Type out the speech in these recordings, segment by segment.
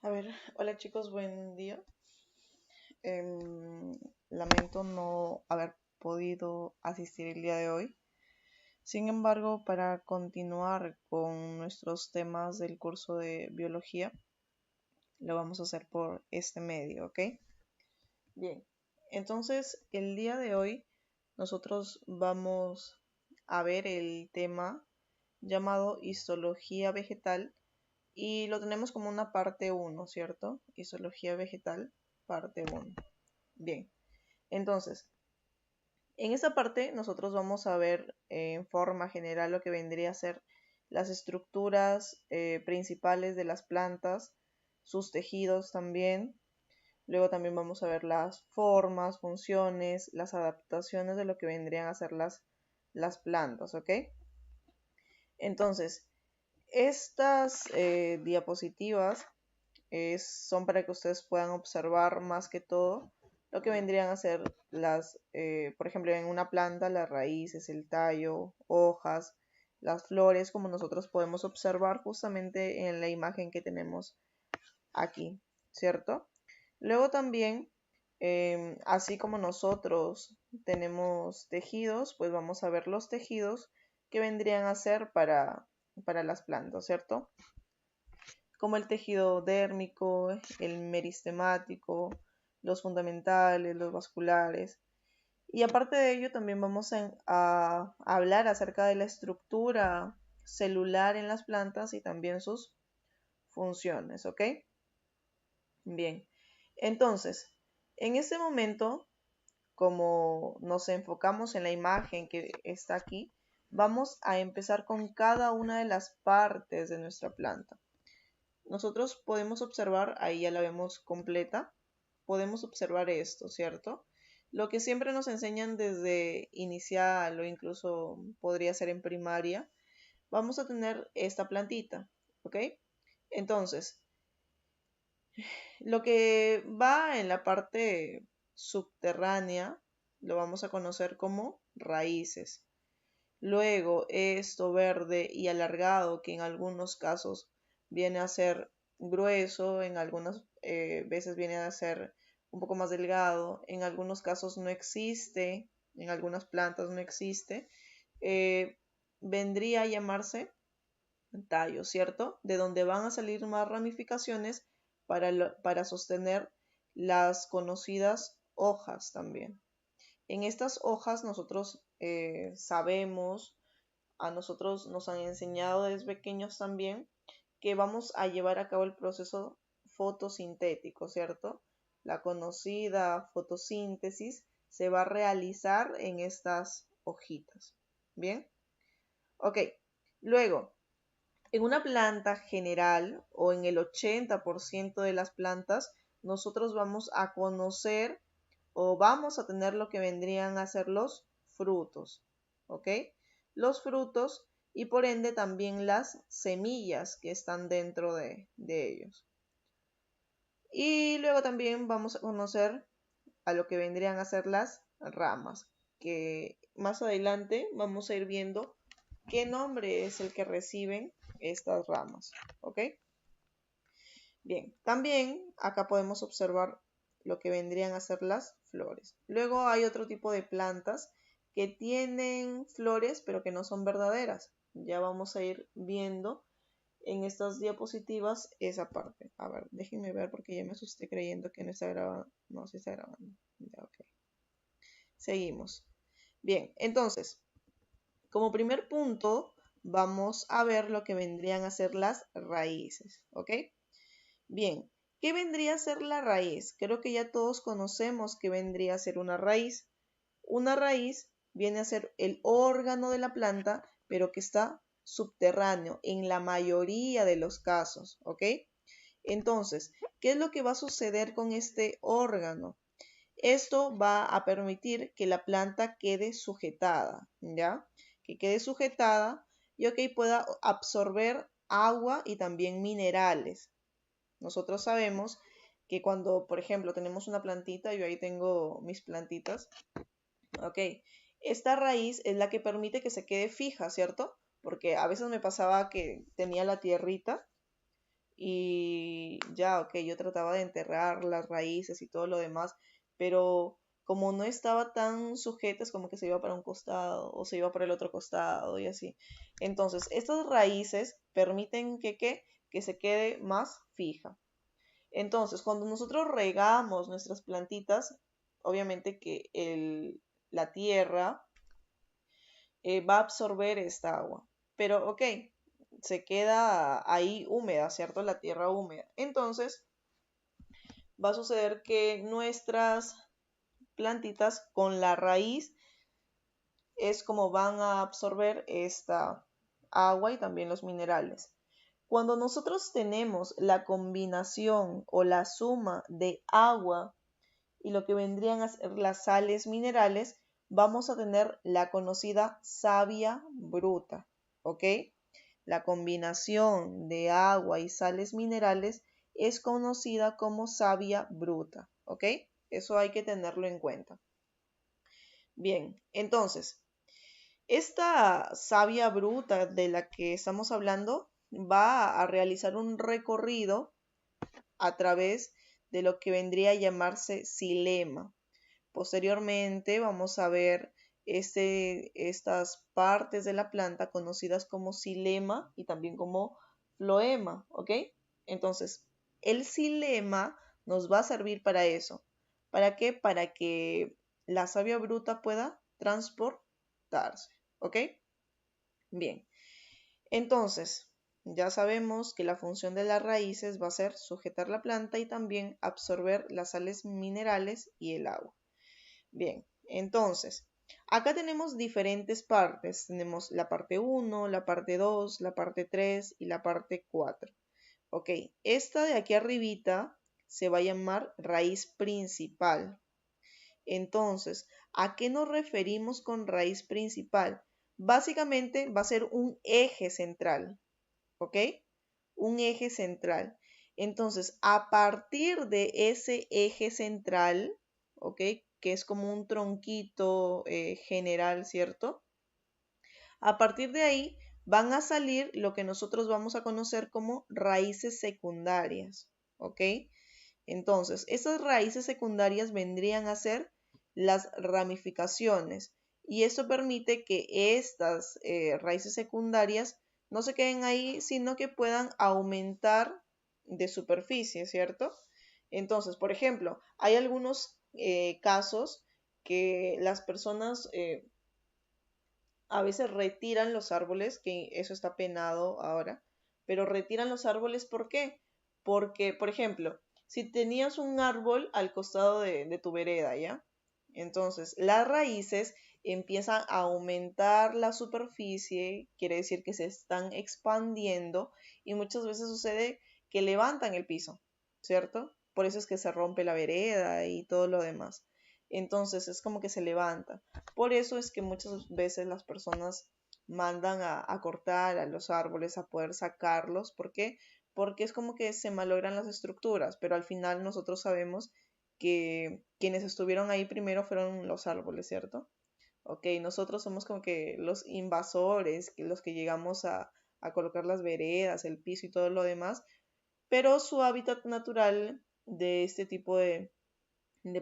A ver, hola chicos, buen día. Lamento no haber podido asistir el día de hoy. Sin embargo, para continuar con nuestros temas del curso de biología, lo vamos a hacer por este medio, ¿ok? Bien, entonces el día de hoy nosotros vamos a ver el tema llamado histología vegetal y lo tenemos como una parte uno, ¿cierto? Histología vegetal, parte uno. Bien, entonces, en esta parte nosotros vamos a ver en forma general lo que vendría a ser las estructuras principales de las plantas, sus tejidos también. Luego también vamos a ver las formas, funciones, las adaptaciones de lo que vendrían a ser las plantas, ¿ok? Entonces, estas diapositivas son para que ustedes puedan observar más que todo lo que vendrían a ser por ejemplo, en una planta, las raíces, el tallo, hojas, las flores, como nosotros podemos observar justamente en la imagen que tenemos aquí, ¿cierto? Luego también, así como nosotros tenemos tejidos, pues vamos a ver los tejidos que vendrían a ser para las plantas, ¿cierto? Como el tejido dérmico, el meristemático, los fundamentales, los vasculares. Y aparte de ello, también vamos a hablar acerca de la estructura celular en las plantas y también sus funciones, ¿ok? Bien, entonces, en este momento, como nos enfocamos en la imagen que está aquí, vamos a empezar con cada una de las partes de nuestra planta. Nosotros podemos observar, ahí ya la vemos completa, podemos observar esto, ¿cierto? Lo que siempre nos enseñan desde inicial o incluso podría ser en primaria, vamos a tener esta plantita, ¿ok? Entonces, lo que va en la parte subterránea lo vamos a conocer como raíces. Luego, esto verde y alargado, que en algunos casos viene a ser grueso, en algunas veces viene a ser un poco más delgado, en algunos casos no existe, en algunas plantas no existe, eh, vendría a llamarse tallo, ¿cierto? De donde van a salir más ramificaciones para sostener las conocidas hojas también. En estas hojas nosotros sabemos, a nosotros nos han enseñado desde pequeños también, que vamos a llevar a cabo el proceso fotosintético, ¿cierto? La conocida fotosíntesis se va a realizar en estas hojitas. ¿Bien? Ok. Luego, en una planta general o en el 80% de las plantas, nosotros vamos a conocer o vamos a tener lo que vendrían a ser los frutos, ¿ok? Los frutos y por ende también las semillas que están dentro de ellos. Y luego también vamos a conocer a lo que vendrían a ser las ramas, que más adelante vamos a ir viendo qué nombre es el que reciben estas ramas, ¿ok? Bien, también acá podemos observar lo que vendrían a ser las flores. Luego hay otro tipo de plantas que tienen flores pero que no son verdaderas. Ya vamos a ir viendo en estas diapositivas esa parte. A ver, déjenme ver porque ya me asusté creyendo que no está grabando. No, sí está grabando. Ya, ok. Seguimos. Bien, entonces, como primer punto, vamos a ver lo que vendrían a ser las raíces, ¿ok? Bien, ¿qué vendría a ser la raíz? Creo que ya todos conocemos qué vendría a ser una raíz. Una raíz viene a ser el órgano de la planta, pero que está subterráneo en la mayoría de los casos, ¿ok? Entonces, ¿qué es lo que va a suceder con este órgano? Esto va a permitir que la planta quede sujetada, ¿ya? Que quede sujetada y ok, pueda absorber agua y también minerales. Nosotros sabemos que cuando, por ejemplo, tenemos una plantita, yo ahí tengo mis plantitas, ok, esta raíz es la que permite que se quede fija, ¿cierto? Porque a veces me pasaba que tenía la tierrita y ya, ok, yo trataba de enterrar las raíces y todo lo demás, pero como no estaba tan sujetas, como que se iba para un costado o se iba para el otro costado y así. Entonces, estas raíces permiten que se quede más fija. Entonces, cuando nosotros regamos nuestras plantitas, obviamente que la tierra va a absorber esta agua. Pero, ok, se queda ahí húmeda, ¿cierto? La tierra húmeda. Entonces, va a suceder que nuestras plantitas con la raíz es como van a absorber esta agua y también los minerales. Cuando nosotros tenemos la combinación o la suma de agua y lo que vendrían a ser las sales minerales, vamos a tener la conocida savia bruta, ¿ok? La combinación de agua y sales minerales es conocida como savia bruta, ¿ok? Eso hay que tenerlo en cuenta. Bien, entonces, esta savia bruta de la que estamos hablando va a realizar un recorrido a través de lo que vendría a llamarse xilema. Posteriormente vamos a ver estas partes de la planta conocidas como xilema y también como floema, ¿ok? Entonces, el xilema nos va a servir para eso. ¿Para qué? Para que la savia bruta pueda transportarse, ¿ok? Bien, entonces ya sabemos que la función de las raíces va a ser sujetar la planta y también absorber las sales minerales y el agua. Bien, entonces, acá tenemos diferentes partes. Tenemos la parte 1, la parte 2, la parte 3 y la parte 4. Ok, esta de aquí arribita se va a llamar raíz principal. Entonces, ¿a qué nos referimos con raíz principal? Básicamente va a ser un eje central, ¿ok? Un eje central. Entonces, a partir de ese eje central, ¿ok? Que es como un tronquito general, ¿cierto? A partir de ahí van a salir lo que nosotros vamos a conocer como raíces secundarias, ¿ok? Entonces, esas raíces secundarias vendrían a ser las ramificaciones y eso permite que estas raíces secundarias no se queden ahí, sino que puedan aumentar de superficie, ¿cierto? Entonces, por ejemplo, hay algunos casos que las personas a veces retiran los árboles, que eso está penado ahora, pero retiran los árboles, ¿por qué? Porque, por ejemplo, si tenías un árbol al costado de tu vereda, ¿ya? Entonces, las raíces empiezan a aumentar la superficie, quiere decir que se están expandiendo y muchas veces sucede que levantan el piso, ¿cierto? Por eso es que se rompe la vereda y todo lo demás. Entonces, es como que se levanta. Por eso es que muchas veces las personas mandan a cortar a los árboles, a poder sacarlos. ¿Por qué? Porque es como que se malogran las estructuras, pero al final nosotros sabemos que quienes estuvieron ahí primero fueron los árboles, ¿cierto? Ok, nosotros somos como que los invasores, los que llegamos a colocar las veredas, el piso y todo lo demás, pero su hábitat natural de este tipo de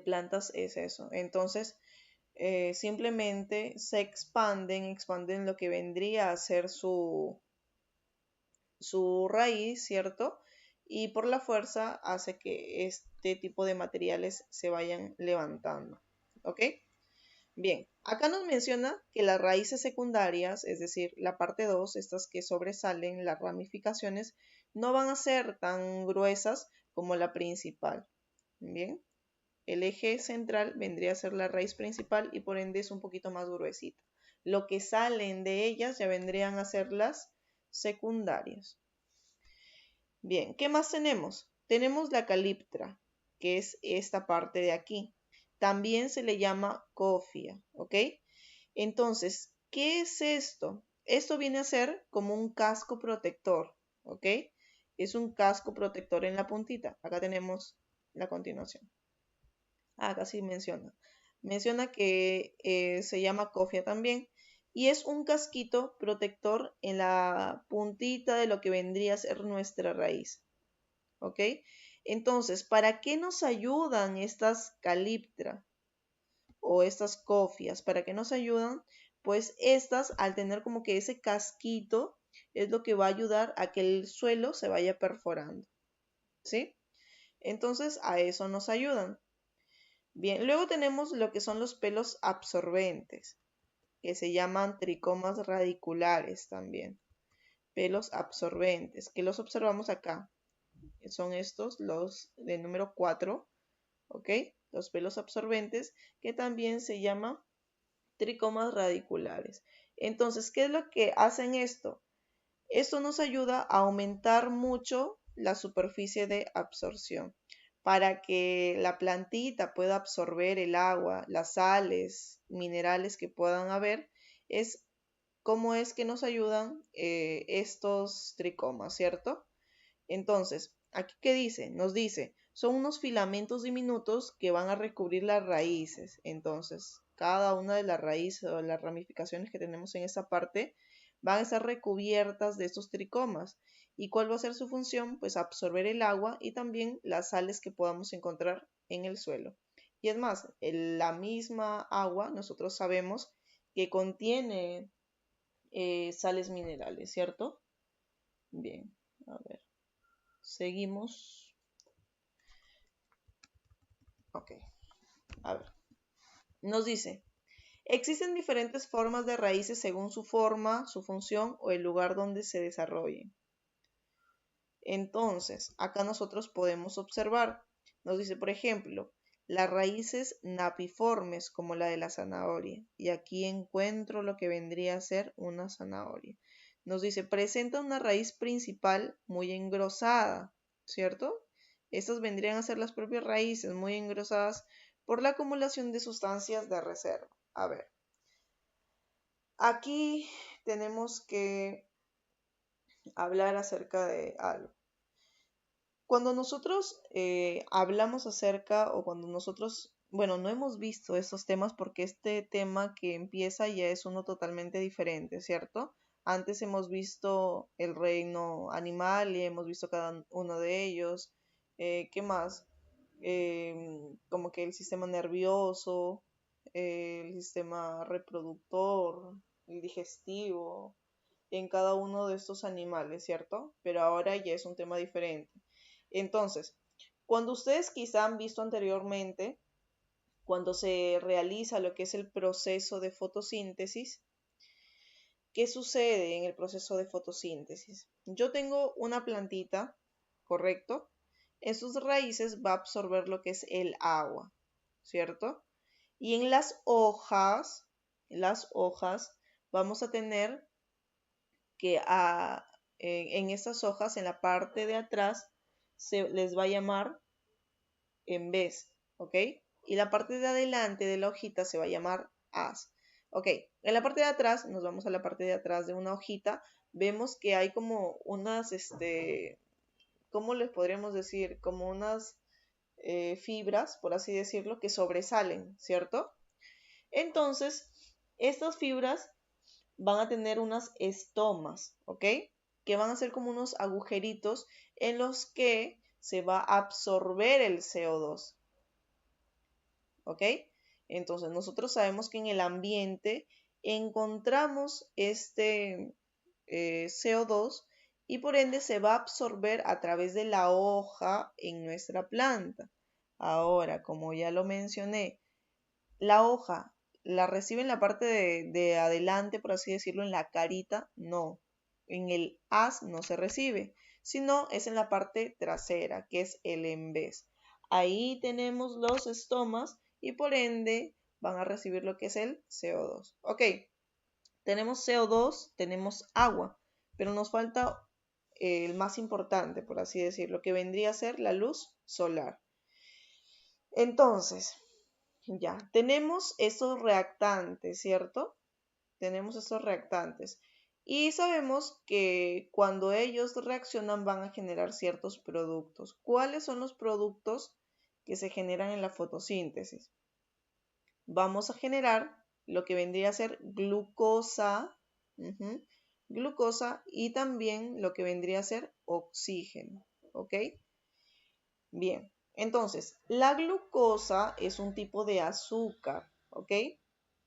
plantas es eso. Entonces, simplemente se expanden lo que vendría a ser su raíz, ¿cierto? Y por la fuerza hace que este tipo de materiales se vayan levantando, ¿ok? Bien, acá nos menciona que las raíces secundarias, es decir, la parte 2, estas que sobresalen, las ramificaciones, no van a ser tan gruesas como la principal. Bien, el eje central vendría a ser la raíz principal y por ende es un poquito más gruesita. Lo que salen de ellas ya vendrían a ser las secundarias. Bien, ¿qué más tenemos? Tenemos la caliptra, que es esta parte de aquí. También se le llama cofia, ¿ok? Entonces, ¿qué es esto? Esto viene a ser como un casco protector, ¿ok? Es un casco protector en la puntita. Acá tenemos la continuación. Acá sí menciona. Menciona que se llama cofia también. Y es un casquito protector en la puntita de lo que vendría a ser nuestra raíz. ¿ok? Entonces, ¿para qué nos ayudan estas caliptra o estas cofias? ¿Para qué nos ayudan? Pues estas, al tener como que ese casquito, es lo que va a ayudar a que el suelo se vaya perforando, ¿sí? Entonces, a eso nos ayudan. Bien, luego tenemos lo que son los pelos absorbentes, que se llaman tricomas radiculares también. Pelos absorbentes, que los observamos acá. Son estos, los de número 4, ¿ok? Los pelos absorbentes, que también se llaman tricomas radiculares. Entonces, ¿qué es lo que hacen esto? Esto nos ayuda a aumentar mucho la superficie de absorción para que la plantita pueda absorber el agua, las sales, minerales que puedan haber. Es cómo es que nos ayudan estos tricomas, ¿cierto? Entonces, ¿aquí qué dice? Nos dice, son unos filamentos diminutos que van a recubrir las raíces. Entonces, cada una de las raíces o las ramificaciones que tenemos en esa parte van a estar recubiertas de estos tricomas. ¿Y cuál va a ser su función? Pues absorber el agua y también las sales que podamos encontrar en el suelo. Y es más, la misma agua nosotros sabemos que contiene sales minerales, ¿cierto? Bien, a ver. Seguimos. Ok, a ver. Nos dice, existen diferentes formas de raíces según su forma, su función o el lugar donde se desarrollen. Entonces, acá nosotros podemos observar, nos dice, por ejemplo, las raíces napiformes como la de la zanahoria. Y aquí encuentro lo que vendría a ser una zanahoria. Nos dice, presenta una raíz principal muy engrosada, ¿cierto? Estas vendrían a ser las propias raíces muy engrosadas por la acumulación de sustancias de reserva. A ver, aquí tenemos que hablar acerca de algo. Cuando nosotros hablamos acerca o cuando nosotros, bueno, no hemos visto estos temas porque este tema que empieza ya es uno totalmente diferente, ¿cierto? Antes hemos visto el reino animal y hemos visto cada uno de ellos. ¿Qué más? Como que el sistema nervioso, el sistema reproductor, el digestivo, en cada uno de estos animales, ¿cierto? Pero ahora ya es un tema diferente. Entonces, cuando ustedes quizá han visto anteriormente, cuando se realiza lo que es el proceso de fotosíntesis, ¿qué sucede en el proceso de fotosíntesis? Yo tengo una plantita, ¿correcto? En sus raíces va a absorber lo que es el agua, ¿cierto? Y en las hojas vamos a tener que en estas hojas, en la parte de atrás, se les va a llamar en vez, ¿ok? Y la parte de adelante de la hojita se va a llamar as. Ok, en la parte de atrás, nos vamos a la parte de atrás de una hojita, vemos que hay como unas, ¿cómo les podríamos decir? Como unas fibras, por así decirlo, que sobresalen, ¿cierto? Entonces, estas fibras van a tener unas estomas, ¿ok? Que van a ser como unos agujeritos en los que se va a absorber el CO2, ¿ok? Entonces, nosotros sabemos que en el ambiente encontramos este CO2 y por ende se va a absorber a través de la hoja en nuestra planta. Ahora, como ya lo mencioné, la hoja la recibe en la parte de adelante, por así decirlo, en la carita, no. En el as no se recibe, sino es en la parte trasera, que es el en vez. Ahí tenemos los estomas y por ende van a recibir lo que es el CO2. Ok, tenemos CO2, tenemos agua, pero nos falta el más importante, por así decirlo, que vendría a ser la luz solar. Entonces, ya, tenemos esos reactantes, ¿cierto? Tenemos esos reactantes. Y sabemos que cuando ellos reaccionan van a generar ciertos productos. ¿Cuáles son los productos que se generan en la fotosíntesis? Vamos a generar lo que vendría a ser glucosa, glucosa y también lo que vendría a ser oxígeno, ¿ok? Bien, entonces, la glucosa es un tipo de azúcar, ¿ok?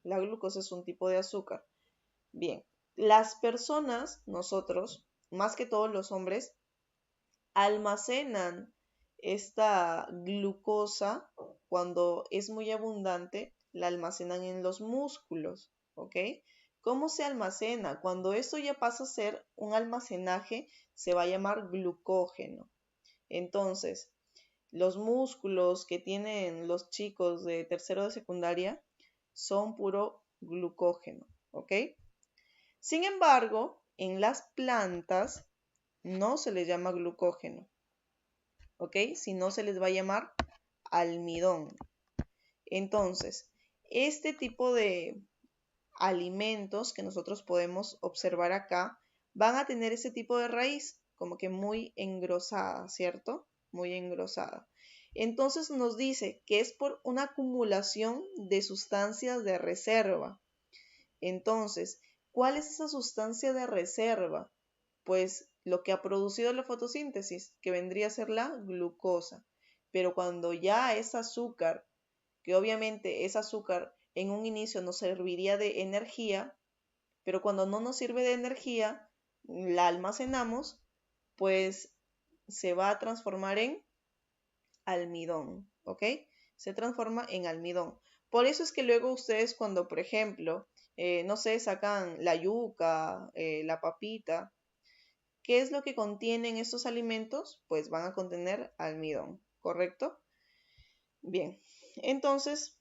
La glucosa es un tipo de azúcar. Bien, las personas, nosotros, más que todos los hombres, almacenan esta glucosa cuando es muy abundante, la almacenan en los músculos, ¿ok? ¿Cómo se almacena? Cuando esto ya pasa a ser un almacenaje, se va a llamar glucógeno. Entonces, los músculos que tienen los chicos de tercero de secundaria son puro glucógeno, ¿ok? Sin embargo, en las plantas no se les llama glucógeno, ¿ok? Sino se les va a llamar almidón. Entonces, este tipo de alimentos que nosotros podemos observar acá van a tener ese tipo de raíz, como que muy engrosada, ¿cierto? Muy engrosada. Entonces nos dice que es por una acumulación de sustancias de reserva. Entonces, ¿cuál es esa sustancia de reserva? Pues lo que ha producido la fotosíntesis, que vendría a ser la glucosa. Pero cuando ya es azúcar, que obviamente es azúcar en un inicio nos serviría de energía, pero cuando no nos sirve de energía, la almacenamos, pues se va a transformar en almidón, ¿ok? Se transforma en almidón. Por eso es que luego ustedes cuando, por ejemplo, no sé, sacan la yuca, la papita, ¿qué es lo que contienen estos alimentos? Pues van a contener almidón, ¿correcto? Bien, entonces,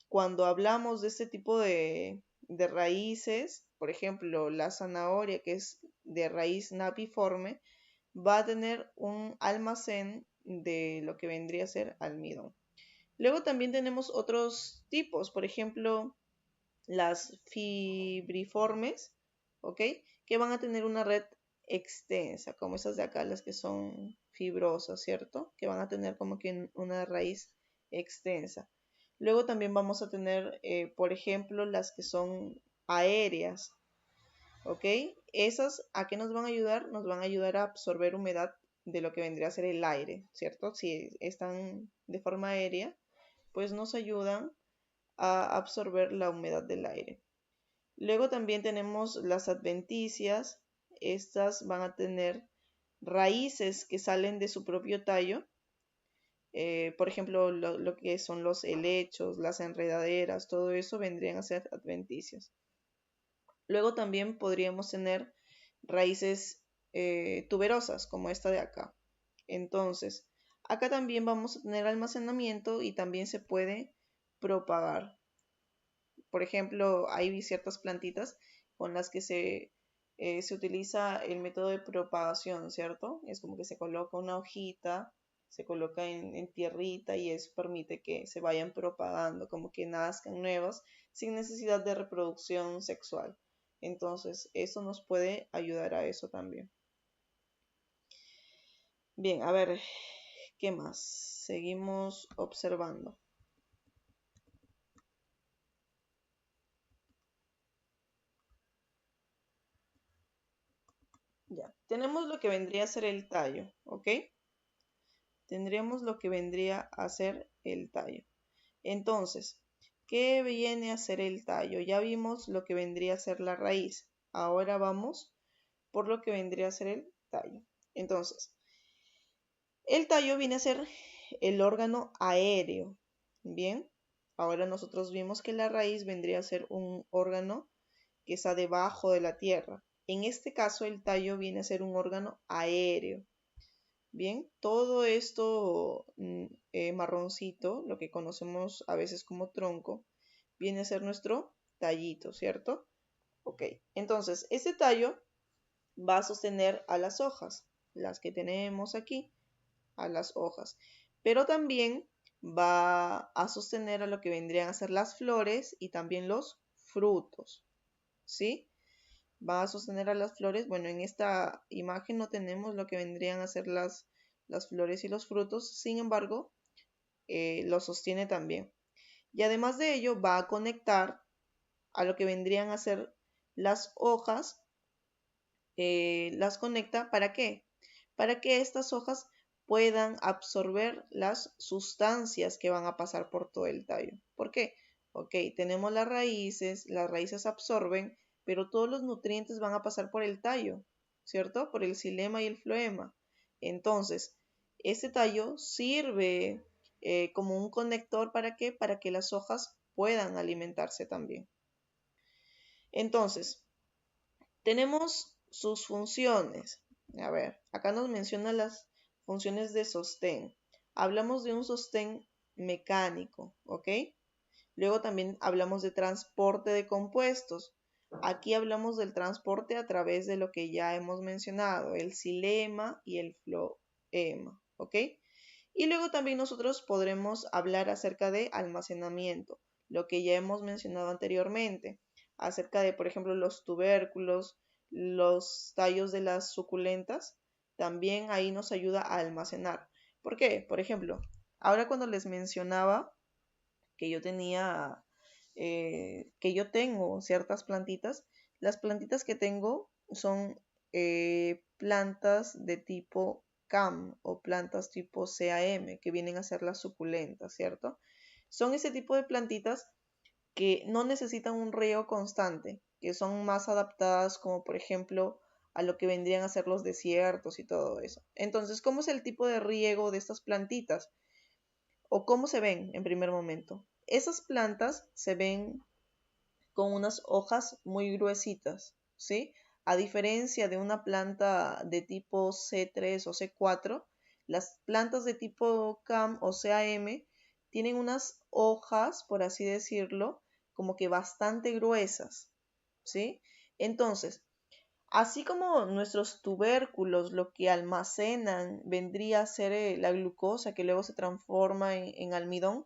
cuando hablamos de este tipo de raíces, por ejemplo, la zanahoria, que es de raíz napiforme, va a tener un almacén de lo que vendría a ser almidón. Luego también tenemos otros tipos, por ejemplo, las fibriformes, ¿ok? Que van a tener una red extensa, como esas de acá, las que son fibrosas, ¿cierto? Que van a tener como que una raíz extensa. Luego también vamos a tener, por ejemplo, las que son aéreas, ¿ok? Esas, ¿a qué nos van a ayudar? Nos van a ayudar a absorber humedad de lo que vendría a ser el aire, ¿cierto? Si están de forma aérea, pues nos ayudan a absorber la humedad del aire. Luego también tenemos las adventicias. Estas van a tener raíces que salen de su propio tallo. Por ejemplo, lo que son los helechos, las enredaderas, todo eso vendrían a ser adventicias. Luego también podríamos tener raíces tuberosas, como esta de acá. Entonces, acá también vamos a tener almacenamiento y también se puede propagar. Por ejemplo, hay ciertas plantitas con las que se utiliza el método de propagación, ¿cierto? Es como que se coloca una hojita, se coloca en tierrita y eso permite que se vayan propagando, como que nazcan nuevas sin necesidad de reproducción sexual. Entonces, eso nos puede ayudar a eso también. Bien, a ver, ¿qué más? Seguimos observando. Ya, tenemos lo que vendría a ser el tallo, ¿ok? Tendríamos lo que vendría a ser el tallo. Entonces, ¿qué viene a ser el tallo? Ya vimos lo que vendría a ser la raíz. Ahora vamos por lo que vendría a ser el tallo. Entonces, el tallo viene a ser el órgano aéreo. Bien, ahora nosotros vimos que la raíz vendría a ser un órgano que está debajo de la tierra. En este caso, el tallo viene a ser un órgano aéreo. Bien, todo esto marroncito, lo que conocemos a veces como tronco, viene a ser nuestro tallito, ¿cierto? Ok, entonces este tallo va a sostener a las hojas, las que tenemos aquí, a las hojas, pero también va a sostener a lo que vendrían a ser las flores y también los frutos, ¿sí? Va a sostener a las flores. Bueno, en esta imagen no tenemos lo que vendrían a ser las flores y los frutos, sin embargo, lo sostiene también. Y además de ello, va a conectar a lo que vendrían a ser las hojas, las conecta ¿para qué? Para que estas hojas puedan absorber las sustancias que van a pasar por todo el tallo. ¿Por qué? Ok, tenemos las raíces absorben, pero todos los nutrientes van a pasar por el tallo, ¿cierto? Por el xilema y el floema. Entonces, este tallo sirve como un conector ¿para qué? Para que las hojas puedan alimentarse también. Entonces, tenemos sus funciones. A ver, acá nos menciona las funciones de sostén. Hablamos de un sostén mecánico, ¿ok? Luego también hablamos de transporte de compuestos. Aquí hablamos del transporte a través de lo que ya hemos mencionado, el xilema y el floema, ¿ok? Y luego también nosotros podremos hablar acerca de almacenamiento, lo que ya hemos mencionado anteriormente, acerca de, por ejemplo, los tubérculos, los tallos de las suculentas, también ahí nos ayuda a almacenar. ¿Por qué? Por ejemplo, ahora cuando les mencionaba que yo tenía, que yo tengo ciertas plantitas, las plantitas que tengo son plantas de tipo CAM o plantas tipo CAM, que vienen a ser las suculentas, ¿cierto? Son ese tipo de plantitas que no necesitan un riego constante, que son más adaptadas como por ejemplo a lo que vendrían a ser los desiertos y todo eso. Entonces, ¿cómo es el tipo de riego de estas plantitas? ¿O cómo se ven en primer momento? Esas plantas se ven con unas hojas muy gruesitas, ¿sí? A diferencia de una planta de tipo C3 o C4, las plantas de tipo CAM o CAM tienen unas hojas, por así decirlo, como que bastante gruesas, ¿sí? Entonces, así como nuestros tubérculos lo que almacenan vendría a ser la glucosa que luego se transforma en almidón,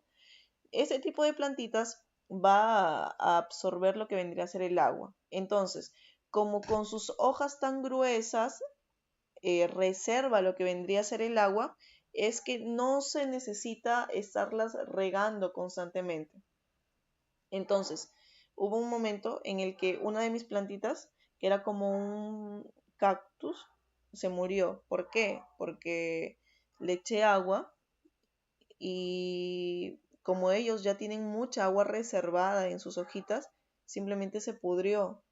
ese tipo de plantitas va a absorber lo que vendría a ser el agua. Entonces, como con sus hojas tan gruesas reserva lo que vendría a ser el agua, es que no se necesita estarlas regando constantemente. Entonces, hubo un momento en el que una de mis plantitas, que era como un cactus, se murió. ¿Por qué? Porque le eché agua y como ellos ya tienen mucha agua reservada en sus hojitas, simplemente se pudrió,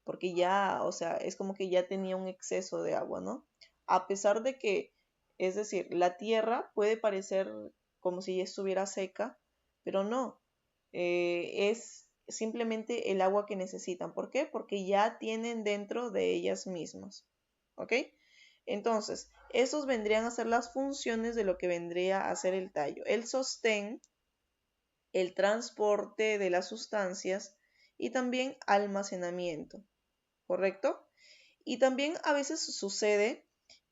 porque ya, o sea, es como que ya tenía un exceso de agua, ¿no? A pesar de que, es decir, la tierra puede parecer como si ya estuviera seca, pero no, es simplemente el agua que necesitan. ¿Por qué? Porque ya tienen dentro de ellas mismas, ¿ok? Entonces, esos vendrían a ser las funciones de lo que vendría a ser el tallo. El sostén, el transporte de las sustancias y también almacenamiento, ¿correcto? Y también a veces sucede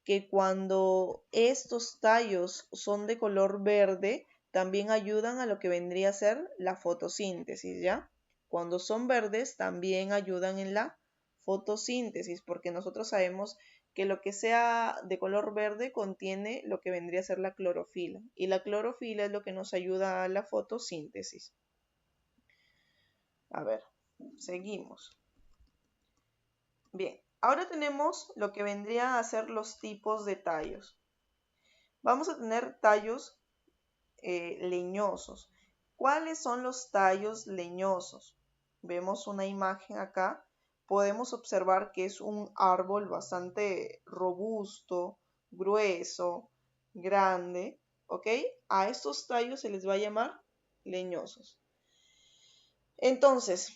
que cuando estos tallos son de color verde, también ayudan a lo que vendría a ser la fotosíntesis, ¿ya? Cuando son verdes, también ayudan en la fotosíntesis, porque nosotros sabemos que lo que sea de color verde contiene lo que vendría a ser la clorofila, y la clorofila es lo que nos ayuda a la fotosíntesis. A ver, seguimos. Bien, ahora tenemos lo que vendría a ser los tipos de tallos. Vamos a tener tallos leñosos. ¿Cuáles son los tallos leñosos? Vemos una imagen acá. Podemos observar que es un árbol bastante robusto, grueso, grande, ¿ok? A estos tallos se les va a llamar leñosos. Entonces,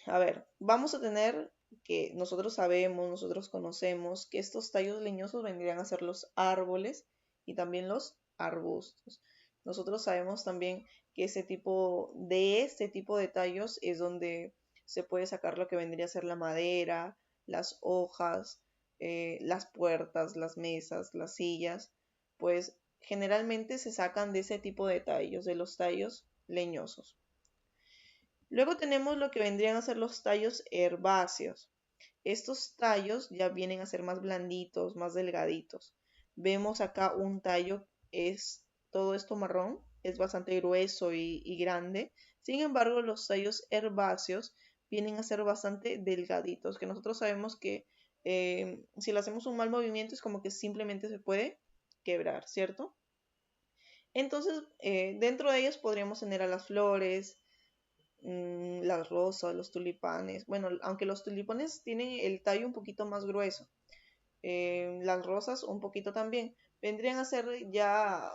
a ver, vamos a tener que nosotros sabemos, nosotros conocemos que estos tallos leñosos vendrían a ser los árboles y también los arbustos. Nosotros sabemos también que este tipo de tallos es donde se puede sacar lo que vendría a ser la madera, las hojas, las puertas, las mesas, las sillas, pues generalmente se sacan de ese tipo de tallos, de los tallos leñosos. Luego tenemos lo que vendrían a ser los tallos herbáceos. Estos tallos ya vienen a ser más blanditos, más delgaditos. Vemos acá un tallo, es todo esto marrón, es bastante grueso y grande. Sin embargo, los tallos herbáceos vienen a ser bastante delgaditos, que nosotros sabemos que si le hacemos un mal movimiento es como que simplemente se puede quebrar, ¿cierto? Entonces, dentro de ellos podríamos tener a las flores, las rosas, los tulipanes. Bueno, aunque los tulipanes tienen el tallo un poquito más grueso, las rosas un poquito también. Vendrían a ser ya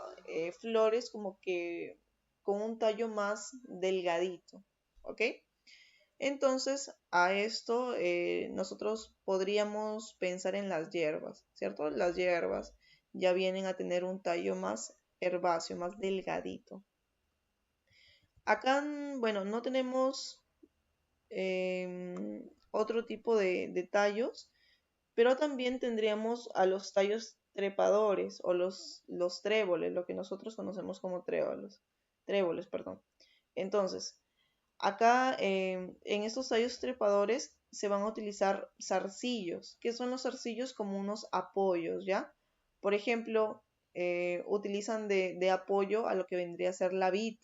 flores como que con un tallo más delgadito, ¿ok? Entonces, a esto nosotros podríamos pensar en las hierbas, ¿cierto? Las hierbas ya vienen a tener un tallo más herbáceo, más delgadito. Acá, bueno, no tenemos otro tipo de tallos, pero también tendríamos a los tallos trepadores o los tréboles, lo que nosotros conocemos como tréboles, perdón. Entonces, acá en estos tallos trepadores se van a utilizar zarcillos. ¿Qué son los zarcillos? Como unos apoyos, ¿ya? Por ejemplo, utilizan de apoyo a lo que vendría a ser la vid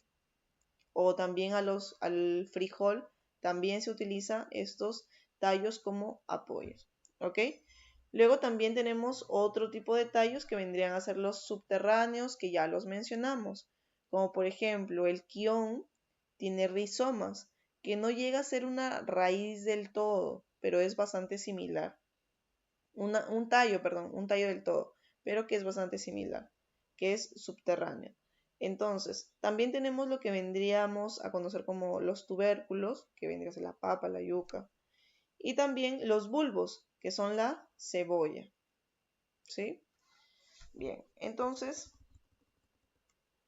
o también al frijol. También se utiliza estos tallos como apoyos, ¿ok? Luego también tenemos otro tipo de tallos que vendrían a ser los subterráneos, que ya los mencionamos, como por ejemplo el quión tiene rizomas, que no llega a ser una raíz del todo, pero es bastante similar. Un tallo del todo, pero que es bastante similar, que es subterráneo. Entonces, también tenemos lo que vendríamos a conocer como los tubérculos, que vendría a ser la papa, la yuca, y también los bulbos, que son la cebolla. ¿Sí? Bien, entonces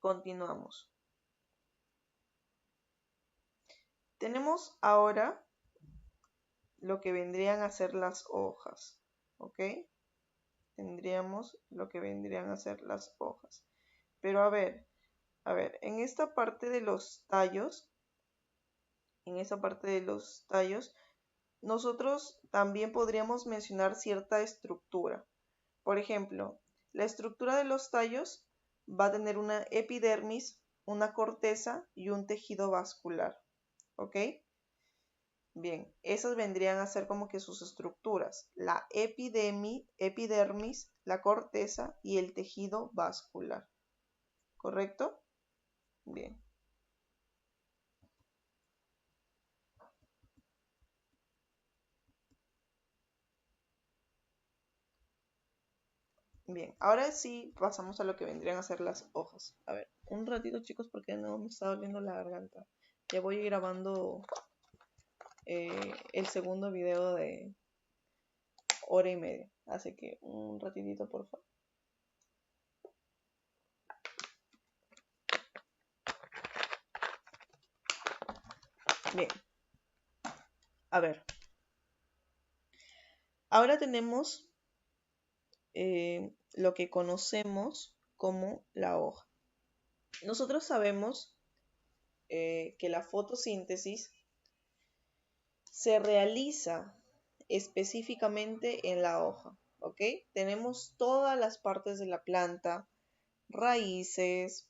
continuamos. Tenemos ahora lo que vendrían a ser las hojas, ¿ok? Tendríamos lo que vendrían a ser las hojas. Pero a ver, en esta parte de los tallos, nosotros también podríamos mencionar cierta estructura. Por ejemplo, la estructura de los tallos va a tener una epidermis, una corteza y un tejido vascular. ¿Ok? Bien, esas vendrían a ser como que sus estructuras. La epidermis, la corteza y el tejido vascular. ¿Correcto? Bien. Bien, ahora sí pasamos a lo que vendrían a ser las hojas. A ver, un ratito chicos porque no me está doliendo la garganta. Ya voy a ir grabando el segundo video de hora y media. Así que un ratitito por favor. Bien, a ver. Ahora tenemos lo que conocemos como la hoja. Nosotros sabemos que la fotosíntesis se realiza específicamente en la hoja, ¿ok? Tenemos todas las partes de la planta, raíces,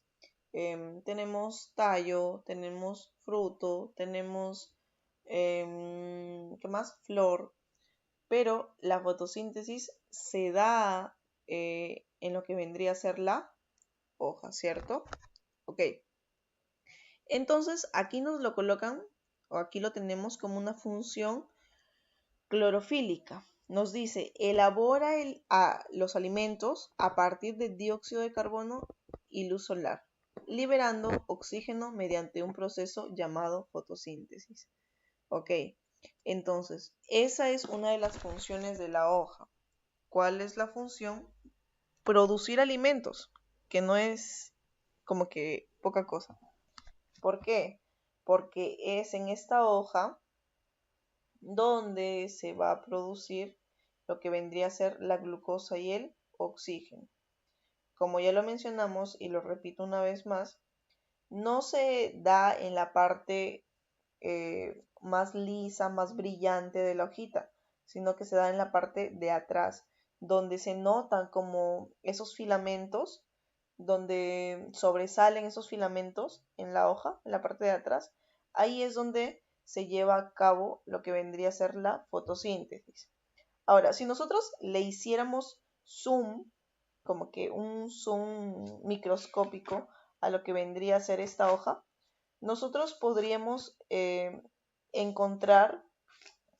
tenemos tallo, tenemos fruto, tenemos, ¿qué más? Flor, pero la fotosíntesis se da en lo que vendría a ser la hoja, ¿cierto? Ok. Entonces aquí nos lo colocan, o aquí lo tenemos como una función clorofílica. Nos dice, elabora los alimentos a partir de dióxido de carbono y luz solar, liberando oxígeno mediante un proceso llamado fotosíntesis. Ok, entonces, esa es una de las funciones de la hoja. ¿Cuál es la función? Producir alimentos, que no es como que poca cosa. ¿Por qué? Porque es en esta hoja donde se va a producir lo que vendría a ser la glucosa y el oxígeno. Como ya lo mencionamos y lo repito una vez más, no se da en la parte más lisa, más brillante de la hojita, sino que se da en la parte de atrás, donde se notan como esos filamentos, donde sobresalen esos filamentos en la hoja, en la parte de atrás. Ahí es donde se lleva a cabo lo que vendría a ser la fotosíntesis. Ahora, si nosotros le hiciéramos zoom como que un zoom microscópico a lo que vendría a ser esta hoja, nosotros podríamos encontrar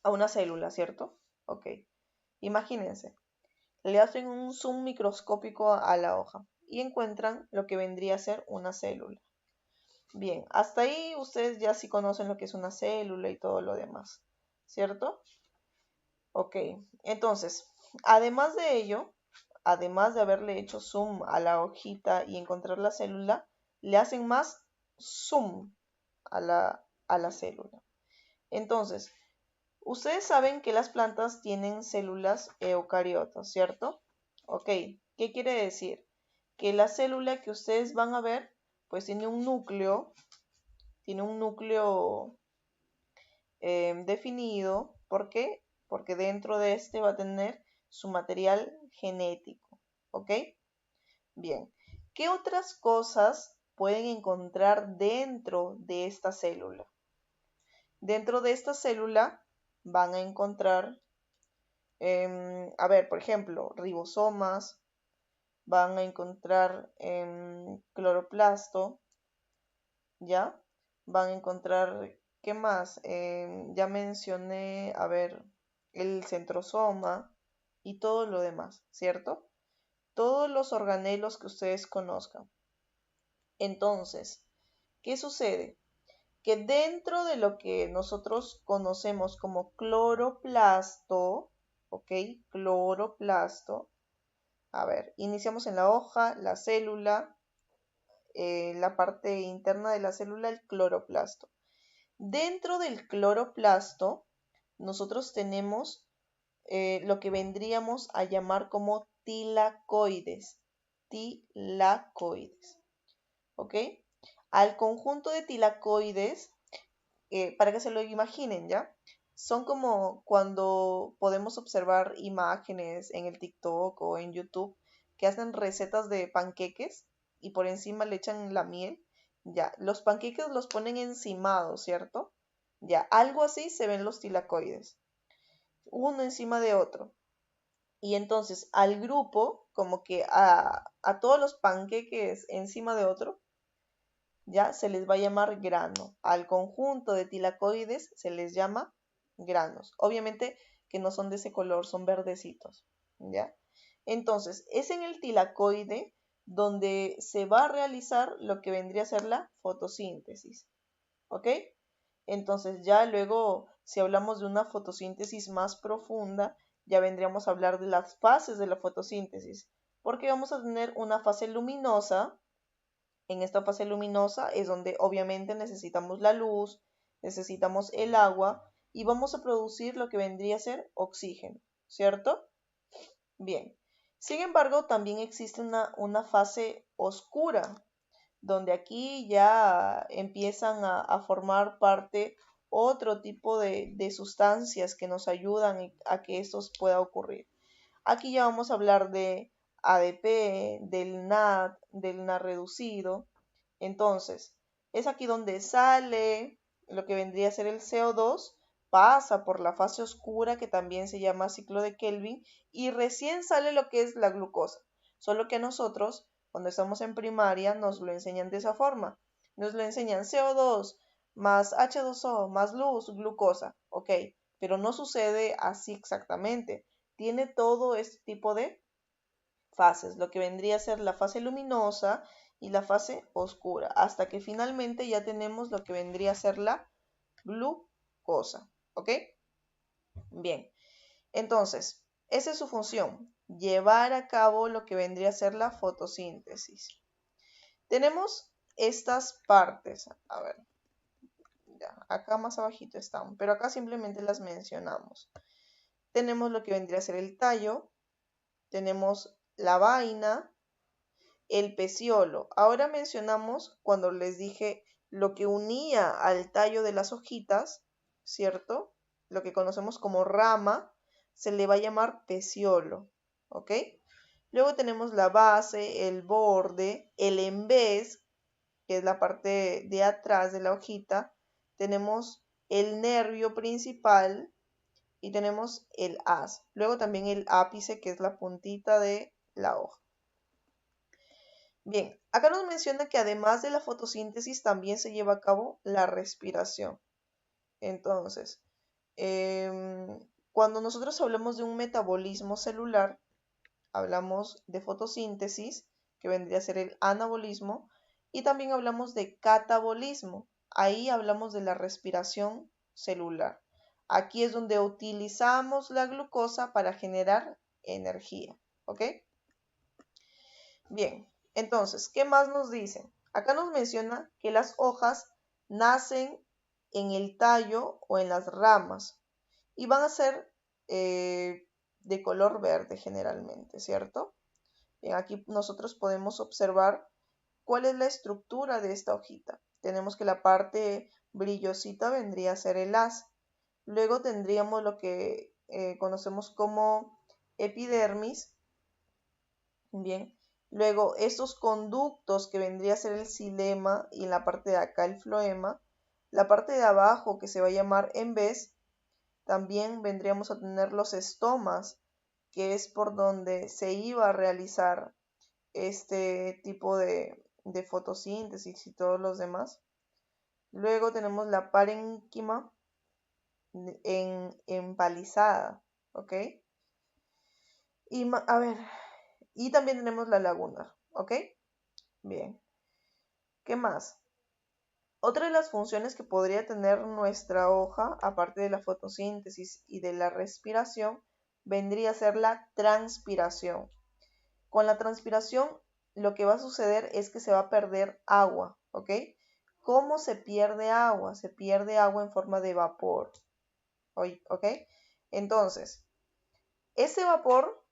a una célula, ¿cierto? Ok, imagínense, le hacen un zoom microscópico a la hoja y encuentran lo que vendría a ser una célula. Bien, hasta ahí ustedes ya sí conocen lo que es una célula y todo lo demás, ¿cierto? Ok, entonces, además de ello, además de haberle hecho zoom a la hojita y encontrar la célula, le hacen más zoom a la célula. Entonces, ustedes saben que las plantas tienen células eucariotas, ¿cierto? Ok, ¿qué quiere decir? Que la célula que ustedes van a ver, pues tiene un núcleo definido. ¿Por qué? Porque dentro de este va a tener su material genético, ¿ok? Bien, ¿qué otras cosas pueden encontrar dentro de esta célula? Dentro de esta célula van a encontrar, a ver, por ejemplo, ribosomas, van a encontrar cloroplasto, ¿ya? Van a encontrar, ¿qué más? Ya mencioné, a ver, el centrosoma y todo lo demás, ¿cierto? Todos los organelos que ustedes conozcan. Entonces, ¿qué sucede? Que dentro de lo que nosotros conocemos como cloroplasto, ¿ok? Cloroplasto. A ver, iniciamos en la hoja, la célula, la parte interna de la célula, el cloroplasto. Dentro del cloroplasto, nosotros tenemos lo que vendríamos a llamar como tilacoides. Tilacoides, ¿ok? Al conjunto de tilacoides, para que se lo imaginen, ¿ya? Son como cuando podemos observar imágenes en el TikTok o en YouTube que hacen recetas de panqueques y por encima le echan la miel. Ya, los panqueques los ponen encimados, ¿cierto? Ya, algo así se ven los tilacoides, uno encima de otro. Y entonces al grupo, como que a todos los panqueques encima de otro, ya se les va a llamar grano. Al conjunto de tilacoides se les llama granos. Obviamente que no son de ese color, son verdecitos, ¿ya? Entonces, es en el tilacoide donde se va a realizar lo que vendría a ser la fotosíntesis, ¿ok? Entonces, ya luego, si hablamos de una fotosíntesis más profunda, ya vendríamos a hablar de las fases de la fotosíntesis, porque vamos a tener una fase luminosa. En esta fase luminosa es donde obviamente necesitamos la luz, necesitamos el agua y vamos a producir lo que vendría a ser oxígeno, ¿cierto? Bien. Sin embargo, también existe una fase oscura, donde aquí ya empiezan a formar parte otro tipo de sustancias que nos ayudan a que esto pueda ocurrir. Aquí ya vamos a hablar de ADP, del NAD, del NAD reducido. Entonces, es aquí donde sale lo que vendría a ser el CO2, pasa por la fase oscura que también se llama ciclo de Kelvin y recién sale lo que es la glucosa. Solo que a nosotros, cuando estamos en primaria, nos lo enseñan de esa forma. Nos lo enseñan CO2 más H2O más luz, glucosa, ¿ok? Pero no sucede así exactamente. Tiene todo este tipo de fases, lo que vendría a ser la fase luminosa y la fase oscura, hasta que finalmente ya tenemos lo que vendría a ser la glucosa, ¿ok? Bien, entonces, esa es su función, llevar a cabo lo que vendría a ser la fotosíntesis. Tenemos estas partes, a ver, ya, acá más abajito están, pero acá simplemente las mencionamos. Tenemos lo que vendría a ser el tallo, tenemos la vaina, el peciolo. Ahora mencionamos cuando les dije lo que unía al tallo de las hojitas, ¿cierto? Lo que conocemos como rama, se le va a llamar peciolo, ¿ok? Luego tenemos la base, el borde, el embés, que es la parte de atrás de la hojita. Tenemos el nervio principal y tenemos el haz. Luego también el ápice, que es la puntita de la hoja. Bien, acá nos menciona que además de la fotosíntesis también se lleva a cabo la respiración. Entonces, cuando nosotros hablamos de un metabolismo celular, hablamos de fotosíntesis, que vendría a ser el anabolismo, y también hablamos de catabolismo. Ahí hablamos de la respiración celular. Aquí es donde utilizamos la glucosa para generar energía. ¿Ok? Bien, entonces, ¿qué más nos dicen? Acá nos menciona que las hojas nacen en el tallo o en las ramas y van a ser de color verde generalmente, ¿cierto? Bien, aquí nosotros podemos observar cuál es la estructura de esta hojita. Tenemos que la parte brillosita vendría a ser el haz. Luego tendríamos lo que conocemos como epidermis. Bien. Luego estos conductos que vendría a ser el xilema y en la parte de acá el floema. La parte de abajo que se va a llamar embés. También vendríamos a tener los estomas, que es por donde se iba a realizar este tipo de fotosíntesis y todos los demás. Luego tenemos la parénquima empalizada, ¿ok? Y a ver, y también tenemos la laguna, ¿ok? Bien, ¿qué más? Otra de las funciones que podría tener nuestra hoja, aparte de la fotosíntesis y de la respiración, vendría a ser la transpiración. Con la transpiración, lo que va a suceder es que se va a perder agua, ¿ok? ¿Cómo se pierde agua? Se pierde agua en forma de vapor, ¿ok? Entonces, ese vapor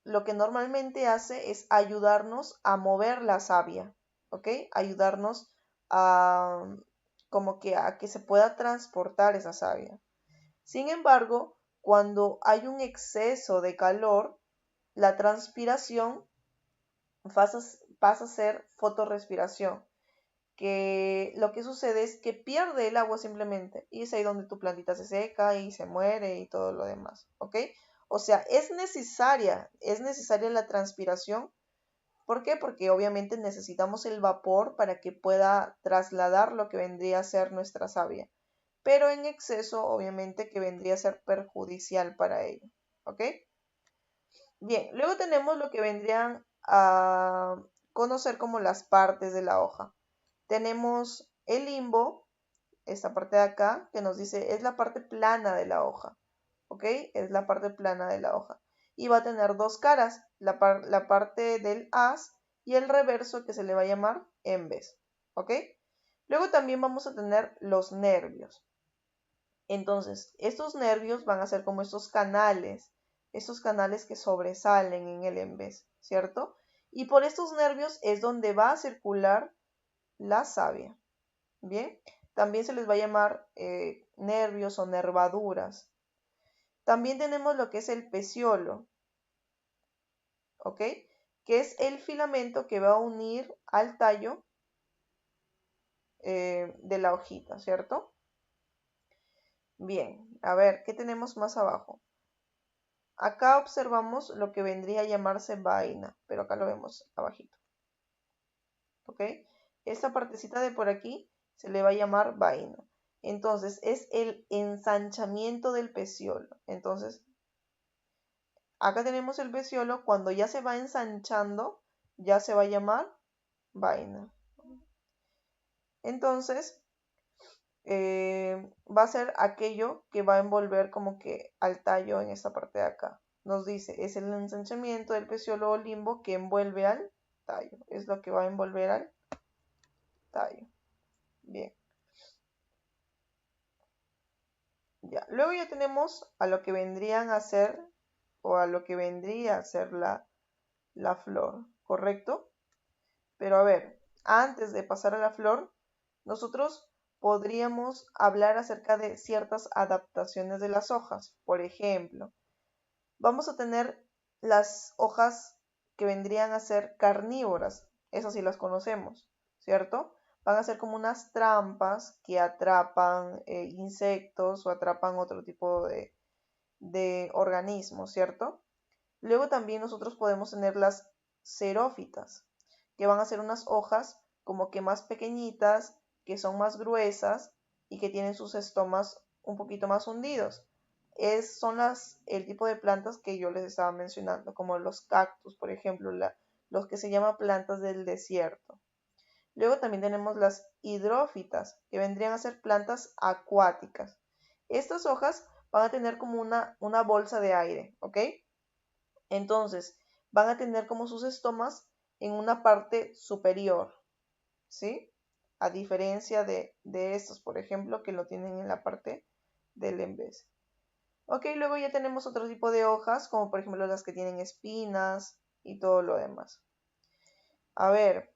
lo que normalmente hace es ayudarnos a mover la savia, ¿ok? Ayudarnos a como que a que se pueda transportar esa savia. Sin embargo, cuando hay un exceso de calor, la transpiración pasa a ser fotorrespiración, que lo que sucede es que pierde el agua simplemente y es ahí donde tu plantita se seca y se muere y todo lo demás, ¿ok? O sea, es necesaria la transpiración. ¿Por qué? Porque obviamente necesitamos el vapor para que pueda trasladar lo que vendría a ser nuestra savia, pero en exceso obviamente que vendría a ser perjudicial para ello, ¿ok? Bien, luego tenemos lo que vendrían a conocer como las partes de la hoja. Tenemos el limbo, esta parte de acá, que nos dice es la parte plana de la hoja, ¿ok? Es la parte plana de la hoja. Y va a tener dos caras, la parte del haz y el reverso que se le va a llamar embés, ¿ok? Luego también vamos a tener los nervios. Entonces, estos nervios van a ser como estos canales que sobresalen en el embés, ¿cierto? Y por estos nervios es donde va a circular la savia, ¿bien? También se les va a llamar nervios o nervaduras. También tenemos lo que es el peciolo, ¿ok? Que es el filamento que va a unir al tallo de la hojita, ¿cierto? Bien, a ver, ¿qué tenemos más abajo? Acá observamos lo que vendría a llamarse vaina, pero acá lo vemos abajito, ¿ok? Esta partecita de por aquí se le va a llamar vaina. Entonces, es el ensanchamiento del peciolo. Entonces, acá tenemos el peciolo, cuando ya se va ensanchando, ya se va a llamar vaina. Entonces, va a ser aquello que va a envolver como que al tallo en esta parte de acá. Nos dice, es el ensanchamiento del peciolo o limbo que envuelve al tallo. Es lo que va a envolver al tallo. Bien. Ya. Luego ya tenemos a lo que vendrían a ser o a lo que vendría a ser la flor, ¿correcto? Pero a ver, antes de pasar a la flor, nosotros podríamos hablar acerca de ciertas adaptaciones de las hojas. Por ejemplo, vamos a tener las hojas que vendrían a ser carnívoras. Esas sí las conocemos, ¿cierto? Van a ser como unas trampas que atrapan insectos o atrapan otro tipo de organismos, ¿cierto? Luego también nosotros podemos tener las xerófitas, que van a ser unas hojas como que más pequeñitas, que son más gruesas y que tienen sus estomas un poquito más hundidos. Son el tipo de plantas que yo les estaba mencionando, como los cactus, por ejemplo, los que se llaman plantas del desierto. Luego también tenemos las hidrófitas, que vendrían a ser plantas acuáticas. Estas hojas van a tener como una bolsa de aire, ¿ok? Entonces, van a tener como sus estomas en una parte superior, ¿sí? A diferencia de estos, por ejemplo, que lo tienen en la parte del embés. Ok, luego ya tenemos otro tipo de hojas, como por ejemplo las que tienen espinas y todo lo demás. A ver,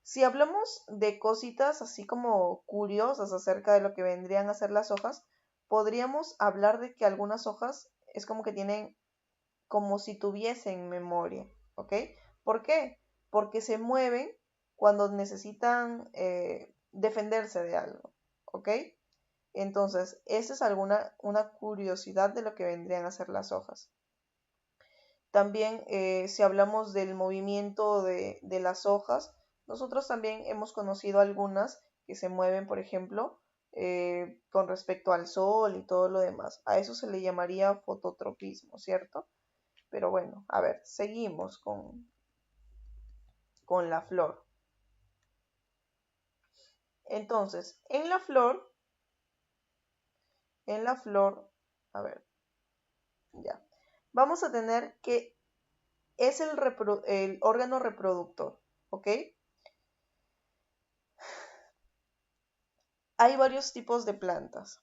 si hablamos de cositas así como curiosas acerca de lo que vendrían a ser las hojas, podríamos hablar de que algunas hojas es como que tienen como si tuviesen memoria, ¿ok? ¿Por qué? Porque se mueven cuando necesitan defenderse de algo, ¿ok? Entonces, esa es una curiosidad de lo que vendrían a ser las hojas. También, si hablamos del movimiento de las hojas, nosotros también hemos conocido algunas que se mueven, por ejemplo, con respecto al sol y todo lo demás. A eso se le llamaría fototropismo, ¿cierto? Pero bueno, a ver, seguimos con la flor. Entonces, en la flor, a ver, ya. Vamos a tener que es el órgano reproductor, ¿ok? Hay varios tipos de plantas.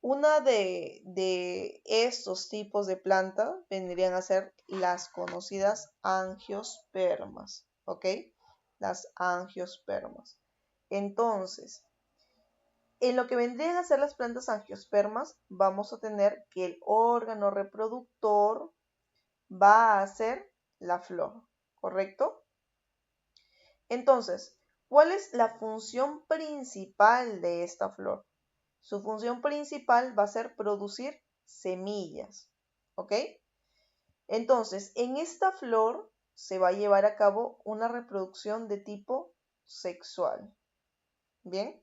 Una de estos tipos de planta vendrían a ser las conocidas angiospermas, ¿ok? Las angiospermas. Entonces, en lo que vendrían a ser las plantas angiospermas, vamos a tener que el órgano reproductor va a ser la flor, ¿correcto? Entonces, ¿cuál es la función principal de esta flor? Su función principal va a ser producir semillas, ¿ok? Entonces, en esta flor se va a llevar a cabo una reproducción de tipo sexual, ¿bien?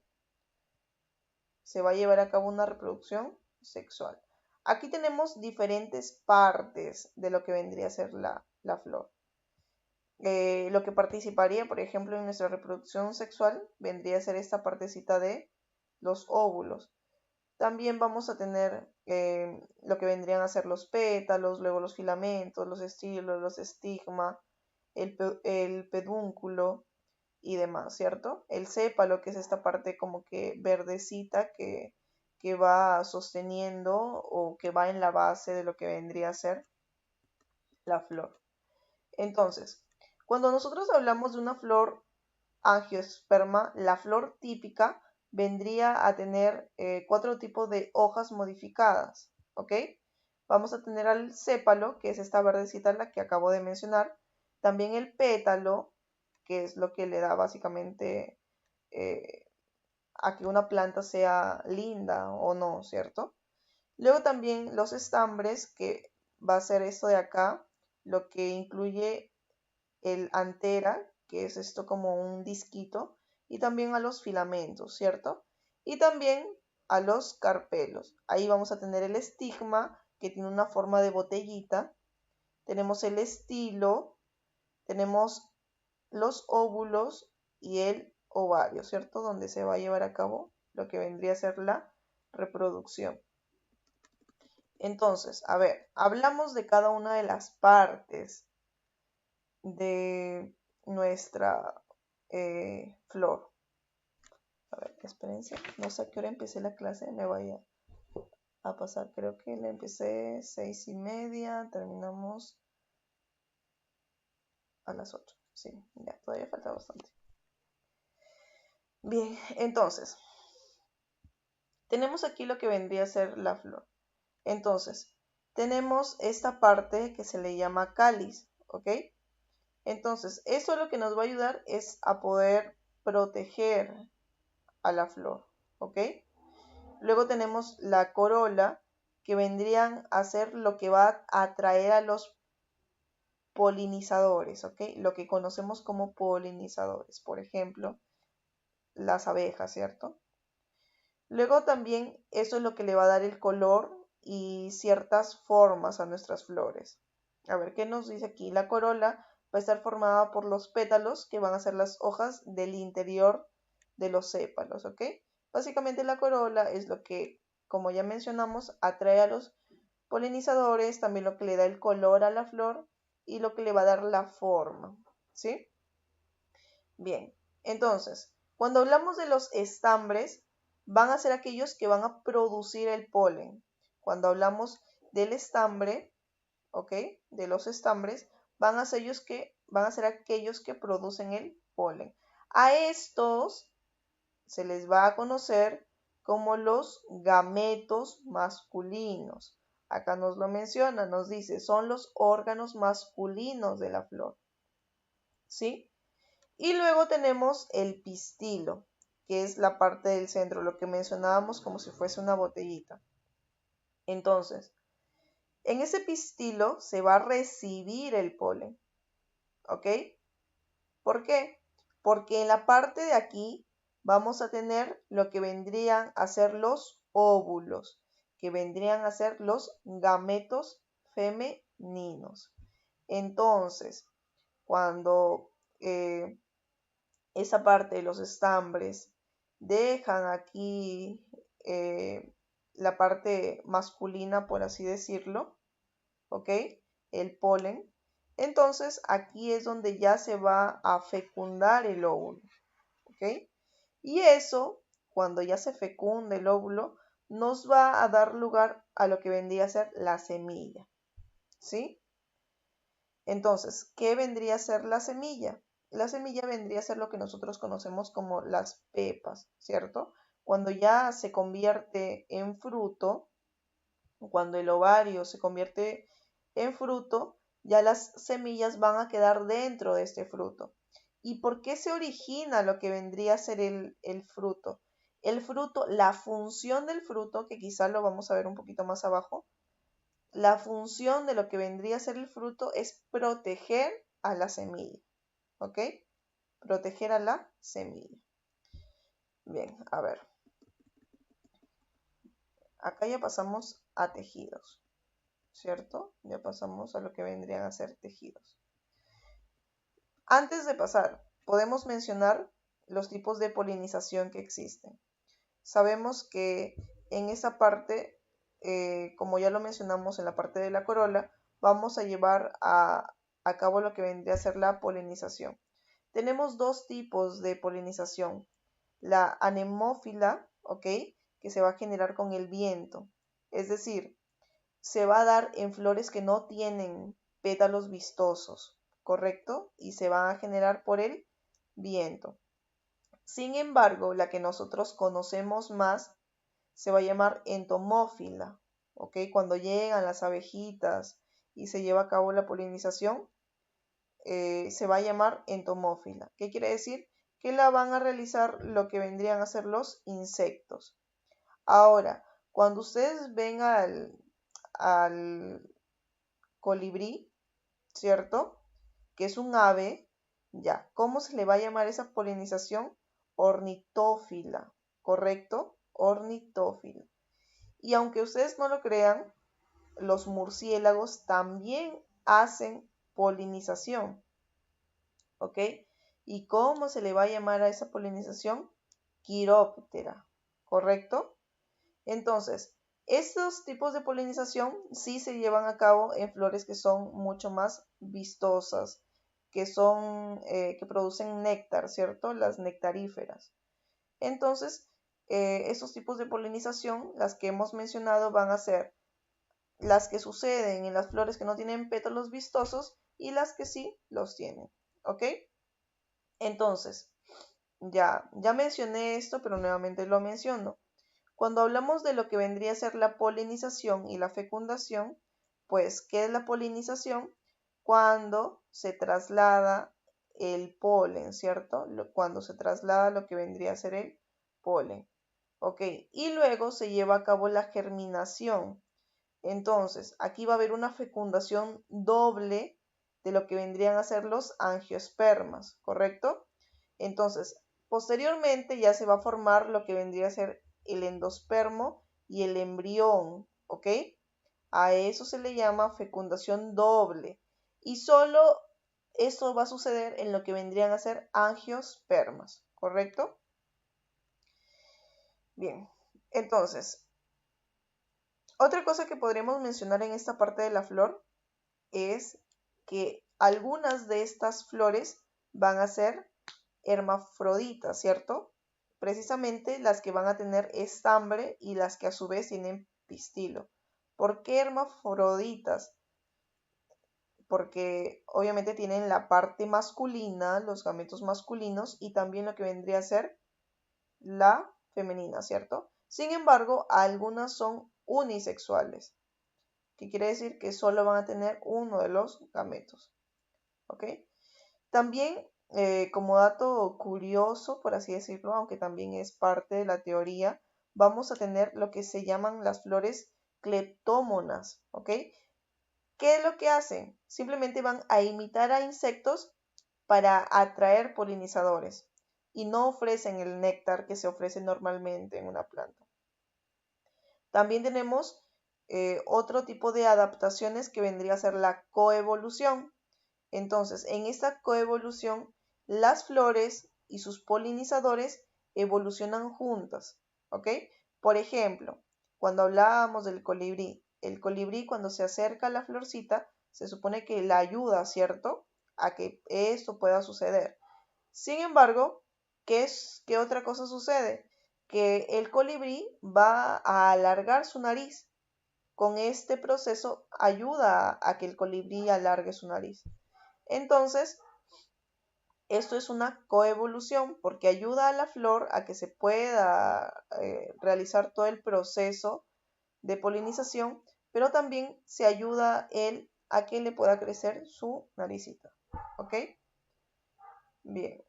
Se va a llevar a cabo una reproducción sexual. Aquí tenemos diferentes partes de lo que vendría a ser la flor. Lo que participaría, por ejemplo, en nuestra reproducción sexual vendría a ser esta partecita de los óvulos. También vamos a tener lo que vendrían a ser los pétalos, luego los filamentos, los estilos, los estigmas, el pedúnculo y demás, ¿cierto? El sépalo, que es esta parte como que verdecita que va sosteniendo o que va en la base de lo que vendría a ser la flor. Entonces, cuando nosotros hablamos de una flor angiosperma, la flor típica vendría a tener 4 tipos de hojas modificadas, ¿ok? Vamos a tener al sépalo, que es esta verdecita la que acabo de mencionar, también el pétalo, que es lo que le da básicamente eh, a que una planta sea linda o no, ¿cierto? Luego también los estambres, que va a ser esto de acá, lo que incluye el antera, que es esto como un disquito, y también a los filamentos, ¿cierto? Y también a los carpelos. Ahí vamos a tener el estigma, que tiene una forma de botellita. Tenemos el estilo, tenemos los óvulos y el ovario, ¿cierto? Donde se va a llevar a cabo lo que vendría a ser la reproducción. Entonces, a ver, hablamos de cada una de las partes de nuestra flor. A ver, espérense, no sé a qué hora empecé la clase, me vaya a pasar. Creo que la empecé 6:30, terminamos a las 8. Sí, ya, todavía falta bastante. Bien, entonces, tenemos aquí lo que vendría a ser la flor. Entonces, tenemos esta parte que se le llama cáliz, ¿ok? Entonces, eso lo que nos va a ayudar es a poder proteger a la flor, ¿ok? Luego tenemos la corola, que vendrían a ser lo que va a atraer a los polinizadores, ¿ok? Lo que conocemos como polinizadores, por ejemplo, las abejas, ¿cierto? Luego también eso es lo que le va a dar el color y ciertas formas a nuestras flores. A ver, ¿qué nos dice aquí? La corola va a estar formada por los pétalos, que van a ser las hojas del interior de los sépalos, ¿ok? Básicamente la corola es lo que, como ya mencionamos, atrae a los polinizadores, también lo que le da el color a la flor y lo que le va a dar la forma, ¿sí? Bien, entonces, cuando hablamos de los estambres, van a ser aquellos que van a producir el polen. Cuando hablamos del estambre, ¿ok? De los estambres, van a ser aquellos que producen el polen. A estos se les va a conocer como los gametos masculinos. Acá nos lo menciona, nos dice, son los órganos masculinos de la flor, ¿sí? Y luego tenemos el pistilo, que es la parte del centro, lo que mencionábamos como si fuese una botellita. Entonces, en ese pistilo se va a recibir el polen, ¿ok? ¿Por qué? Porque en la parte de aquí vamos a tener lo que vendrían a ser los óvulos, que vendrían a ser los gametos femeninos. Entonces, cuando esa parte de los estambres dejan aquí la parte masculina, por así decirlo, ¿ok? El polen. Entonces aquí es donde ya se va a fecundar el óvulo, ¿ok? Y eso, cuando ya se fecunde el óvulo, nos va a dar lugar a lo que vendría a ser la semilla, ¿sí? Entonces, ¿qué vendría a ser la semilla? La semilla vendría a ser lo que nosotros conocemos como las pepas, ¿cierto? Cuando ya se convierte en fruto, cuando el ovario se convierte en fruto, ya las semillas van a quedar dentro de este fruto. ¿Y por qué se origina lo que vendría a ser el fruto? El fruto, la función del fruto, que quizá lo vamos a ver un poquito más abajo, la función de lo que vendría a ser el fruto es proteger a la semilla, ¿ok? Proteger a la semilla. Bien, a ver. Acá ya pasamos a tejidos, ¿cierto? Ya pasamos a lo que vendrían a ser tejidos. Antes de pasar, podemos mencionar los tipos de polinización que existen. Sabemos que en esa parte, como ya lo mencionamos en la parte de la corola, vamos a llevar a cabo lo que vendría a ser la polinización. Tenemos dos tipos de polinización. La anemófila, ¿ok? Que se va a generar con el viento. Es decir, se va a dar en flores que no tienen pétalos vistosos, ¿correcto? Y se van a generar por el viento. Sin embargo, la que nosotros conocemos más se va a llamar entomófila, ¿ok? Cuando llegan las abejitas y se lleva a cabo la polinización, se va a llamar entomófila. ¿Qué quiere decir? Que la van a realizar lo que vendrían a ser los insectos. Ahora, cuando ustedes ven al colibrí, ¿cierto? Que es un ave, ya. ¿Cómo se le va a llamar esa polinización? Ornitófila, ¿correcto? Ornitófila. Y aunque ustedes no lo crean, los murciélagos también hacen polinización, ¿ok? ¿Y cómo se le va a llamar a esa polinización? Quiróptera, ¿correcto? Entonces, estos tipos de polinización sí se llevan a cabo en flores que son mucho más vistosas, que producen néctar, ¿cierto? Las nectaríferas. Entonces, estos tipos de polinización, las que hemos mencionado, van a ser las que suceden en las flores que no tienen pétalos vistosos y las que sí los tienen, ¿ok? Entonces, ya mencioné esto, pero nuevamente lo menciono. Cuando hablamos de lo que vendría a ser la polinización y la fecundación, pues, ¿qué es la polinización? Cuando se traslada el polen, ¿cierto? Cuando se traslada lo que vendría a ser el polen. ¿Ok? Y luego se lleva a cabo la germinación. Entonces, aquí va a haber una fecundación doble de lo que vendrían a ser los angiospermas, ¿correcto? Entonces, posteriormente ya se va a formar lo que vendría a ser el endospermo y el embrión, ¿ok? A eso se le llama fecundación doble. Y solo eso va a suceder en lo que vendrían a ser angiospermas, ¿correcto? Bien, entonces, otra cosa que podríamos mencionar en esta parte de la flor es que algunas de estas flores van a ser hermafroditas, ¿cierto? Precisamente las que van a tener estambre y las que a su vez tienen pistilo. ¿Por qué hermafroditas? Porque obviamente tienen la parte masculina, los gametos masculinos, y también lo que vendría a ser la femenina, ¿cierto? Sin embargo, algunas son unisexuales, que quiere decir que solo van a tener uno de los gametos, ¿ok? También, como dato curioso, por así decirlo, aunque también es parte de la teoría, vamos a tener lo que se llaman las flores cleptómonas, ¿ok? ¿Qué es lo que hacen? Simplemente van a imitar a insectos para atraer polinizadores y no ofrecen el néctar que se ofrece normalmente en una planta. También tenemos otro tipo de adaptaciones que vendría a ser la coevolución. Entonces, en esta coevolución, las flores y sus polinizadores evolucionan juntas, ¿ok? Por ejemplo, cuando hablábamos del colibrí, el colibrí cuando se acerca a la florcita, se supone que la ayuda, ¿cierto? A que esto pueda suceder. Sin embargo, ¿qué otra cosa sucede? Que el colibrí va a alargar su nariz. Con este proceso ayuda a que el colibrí alargue su nariz. Entonces, esto es una coevolución porque ayuda a la flor a que se pueda realizar todo el proceso de polinización, pero también se ayuda él a que le pueda crecer su naricita. ¿Ok? Bien,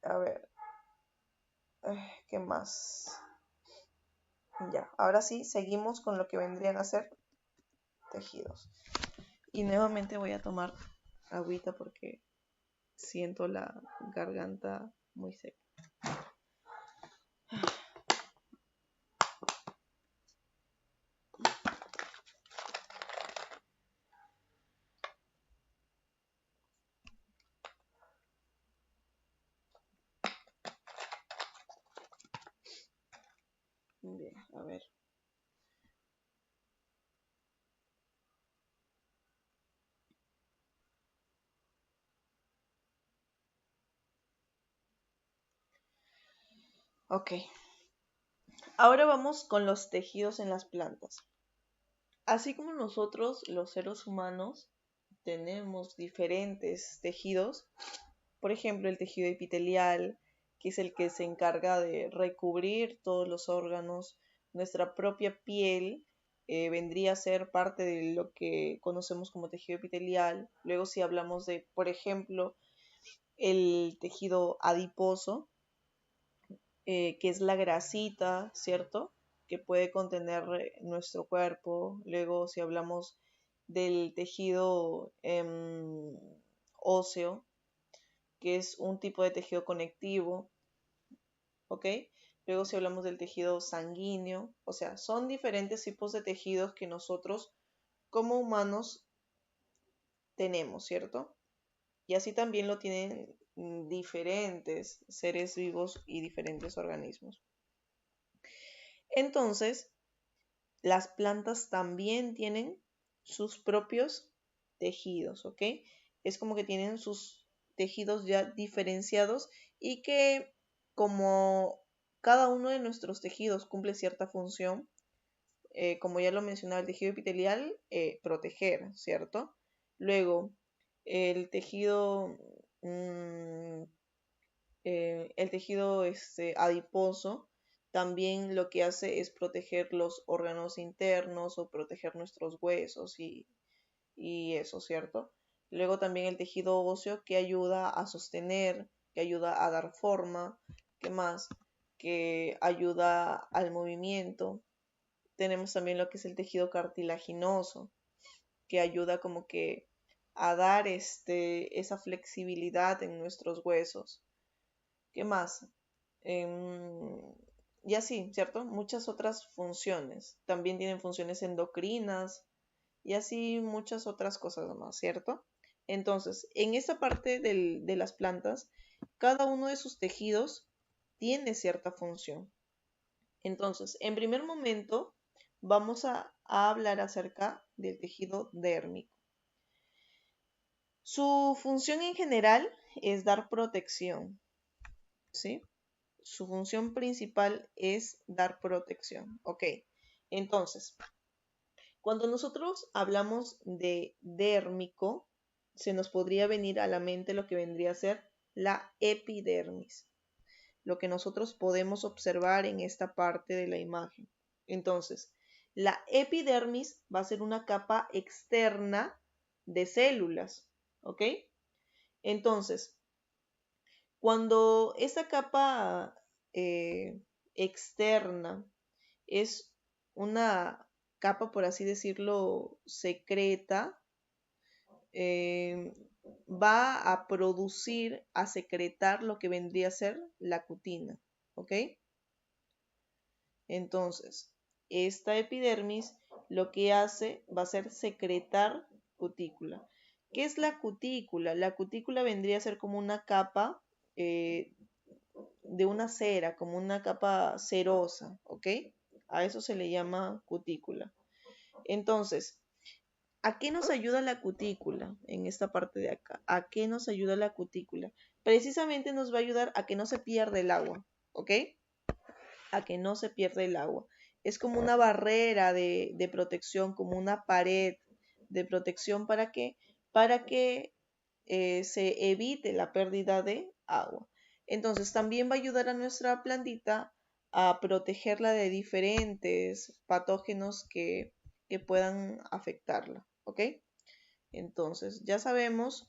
a ver, ¿qué más? Ya, ahora sí, seguimos con lo que vendrían a ser tejidos. Y nuevamente voy a tomar agüita porque siento la garganta muy seca. Bien, a ver. Ok, ahora vamos con los tejidos en las plantas. Así como nosotros, los seres humanos, tenemos diferentes tejidos, por ejemplo, el tejido epitelial, que es el que se encarga de recubrir todos los órganos, nuestra propia piel vendría a ser parte de lo que conocemos como tejido epitelial. Luego, si hablamos de, por ejemplo, el tejido adiposo, que es la grasita, ¿cierto? Que puede contener nuestro cuerpo. Luego, si hablamos del tejido óseo, que es un tipo de tejido conectivo, ¿ok? Luego, si hablamos del tejido sanguíneo, o sea, son diferentes tipos de tejidos que nosotros como humanos tenemos, ¿cierto? Y así también lo tienen diferentes seres vivos y diferentes organismos. Entonces, las plantas también tienen sus propios tejidos, ¿ok? Es como que tienen sus tejidos ya diferenciados y que como cada uno de nuestros tejidos cumple cierta función, como ya lo mencionaba, el tejido epitelial, proteger, ¿cierto? Luego, el tejido, mm, adiposo también lo que hace es proteger los órganos internos o proteger nuestros huesos y eso, ¿cierto? Luego también el tejido óseo que ayuda a sostener, que ayuda a dar forma, ¿qué más? Que ayuda al movimiento. Tenemos también lo que es el tejido cartilaginoso, que ayuda como que a dar esa flexibilidad en nuestros huesos. ¿Qué más? Em, y así, ¿cierto? Muchas otras funciones. También tienen funciones endocrinas y así muchas otras cosas más, ¿cierto? Entonces, en esta parte de las plantas, cada uno de sus tejidos tiene cierta función. Entonces, en primer momento, vamos a hablar acerca del tejido dérmico. Su función en general es dar protección, ¿sí? Su función principal es dar protección, ¿ok? Entonces, cuando nosotros hablamos de dérmico, se nos podría venir a la mente lo que vendría a ser la epidermis, lo que nosotros podemos observar en esta parte de la imagen. Entonces, la epidermis va a ser una capa externa de células, ¿ok? Entonces, cuando esa capa externa es una capa, por así decirlo, secreta, eh, va a producir, a secretar lo que vendría a ser la cutina, ¿ok? Entonces, esta epidermis lo que hace va a ser secretar cutícula. ¿Qué es la cutícula? La cutícula vendría a ser como una capa eh, de una cera, como una capa cerosa, ¿ok? A eso se le llama cutícula. Entonces, ¿a qué nos ayuda la cutícula en esta parte de acá? ¿A qué nos ayuda la cutícula? Precisamente nos va a ayudar a que no se pierda el agua, ¿ok? A que no se pierda el agua. Es como una barrera de protección, como una pared de protección para que se evite la pérdida de agua. Entonces también va a ayudar a nuestra plantita a protegerla de diferentes patógenos que puedan afectarla, ¿ok? Entonces ya sabemos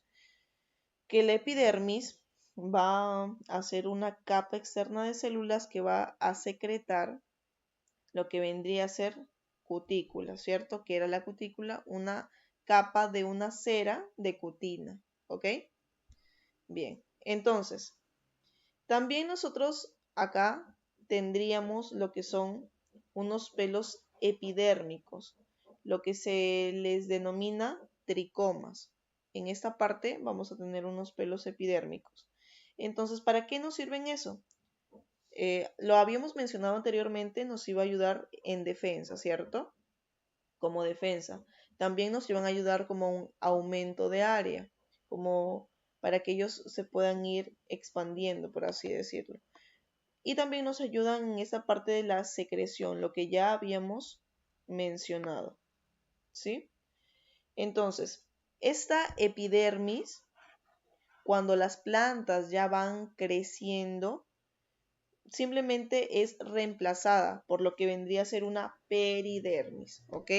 que la epidermis va a ser una capa externa de células que va a secretar lo que vendría a ser cutícula, ¿cierto? Que era la cutícula, una capa de una cera de cutina, ¿ok? Bien, entonces, también nosotros acá tendríamos lo que son unos pelos epidérmicos, lo que se les denomina tricomas. En esta parte vamos a tener unos pelos epidérmicos. Entonces, ¿para qué nos sirven eso? Lo habíamos mencionado anteriormente, nos iba a ayudar en defensa, ¿cierto? Como defensa. También nos iban a ayudar como un aumento de área, como para que ellos se puedan ir expandiendo, por así decirlo. Y también nos ayudan en esa parte de la secreción, lo que ya habíamos mencionado, ¿sí? Entonces, esta epidermis, cuando las plantas ya van creciendo, simplemente es reemplazada por lo que vendría a ser una peridermis, ¿ok?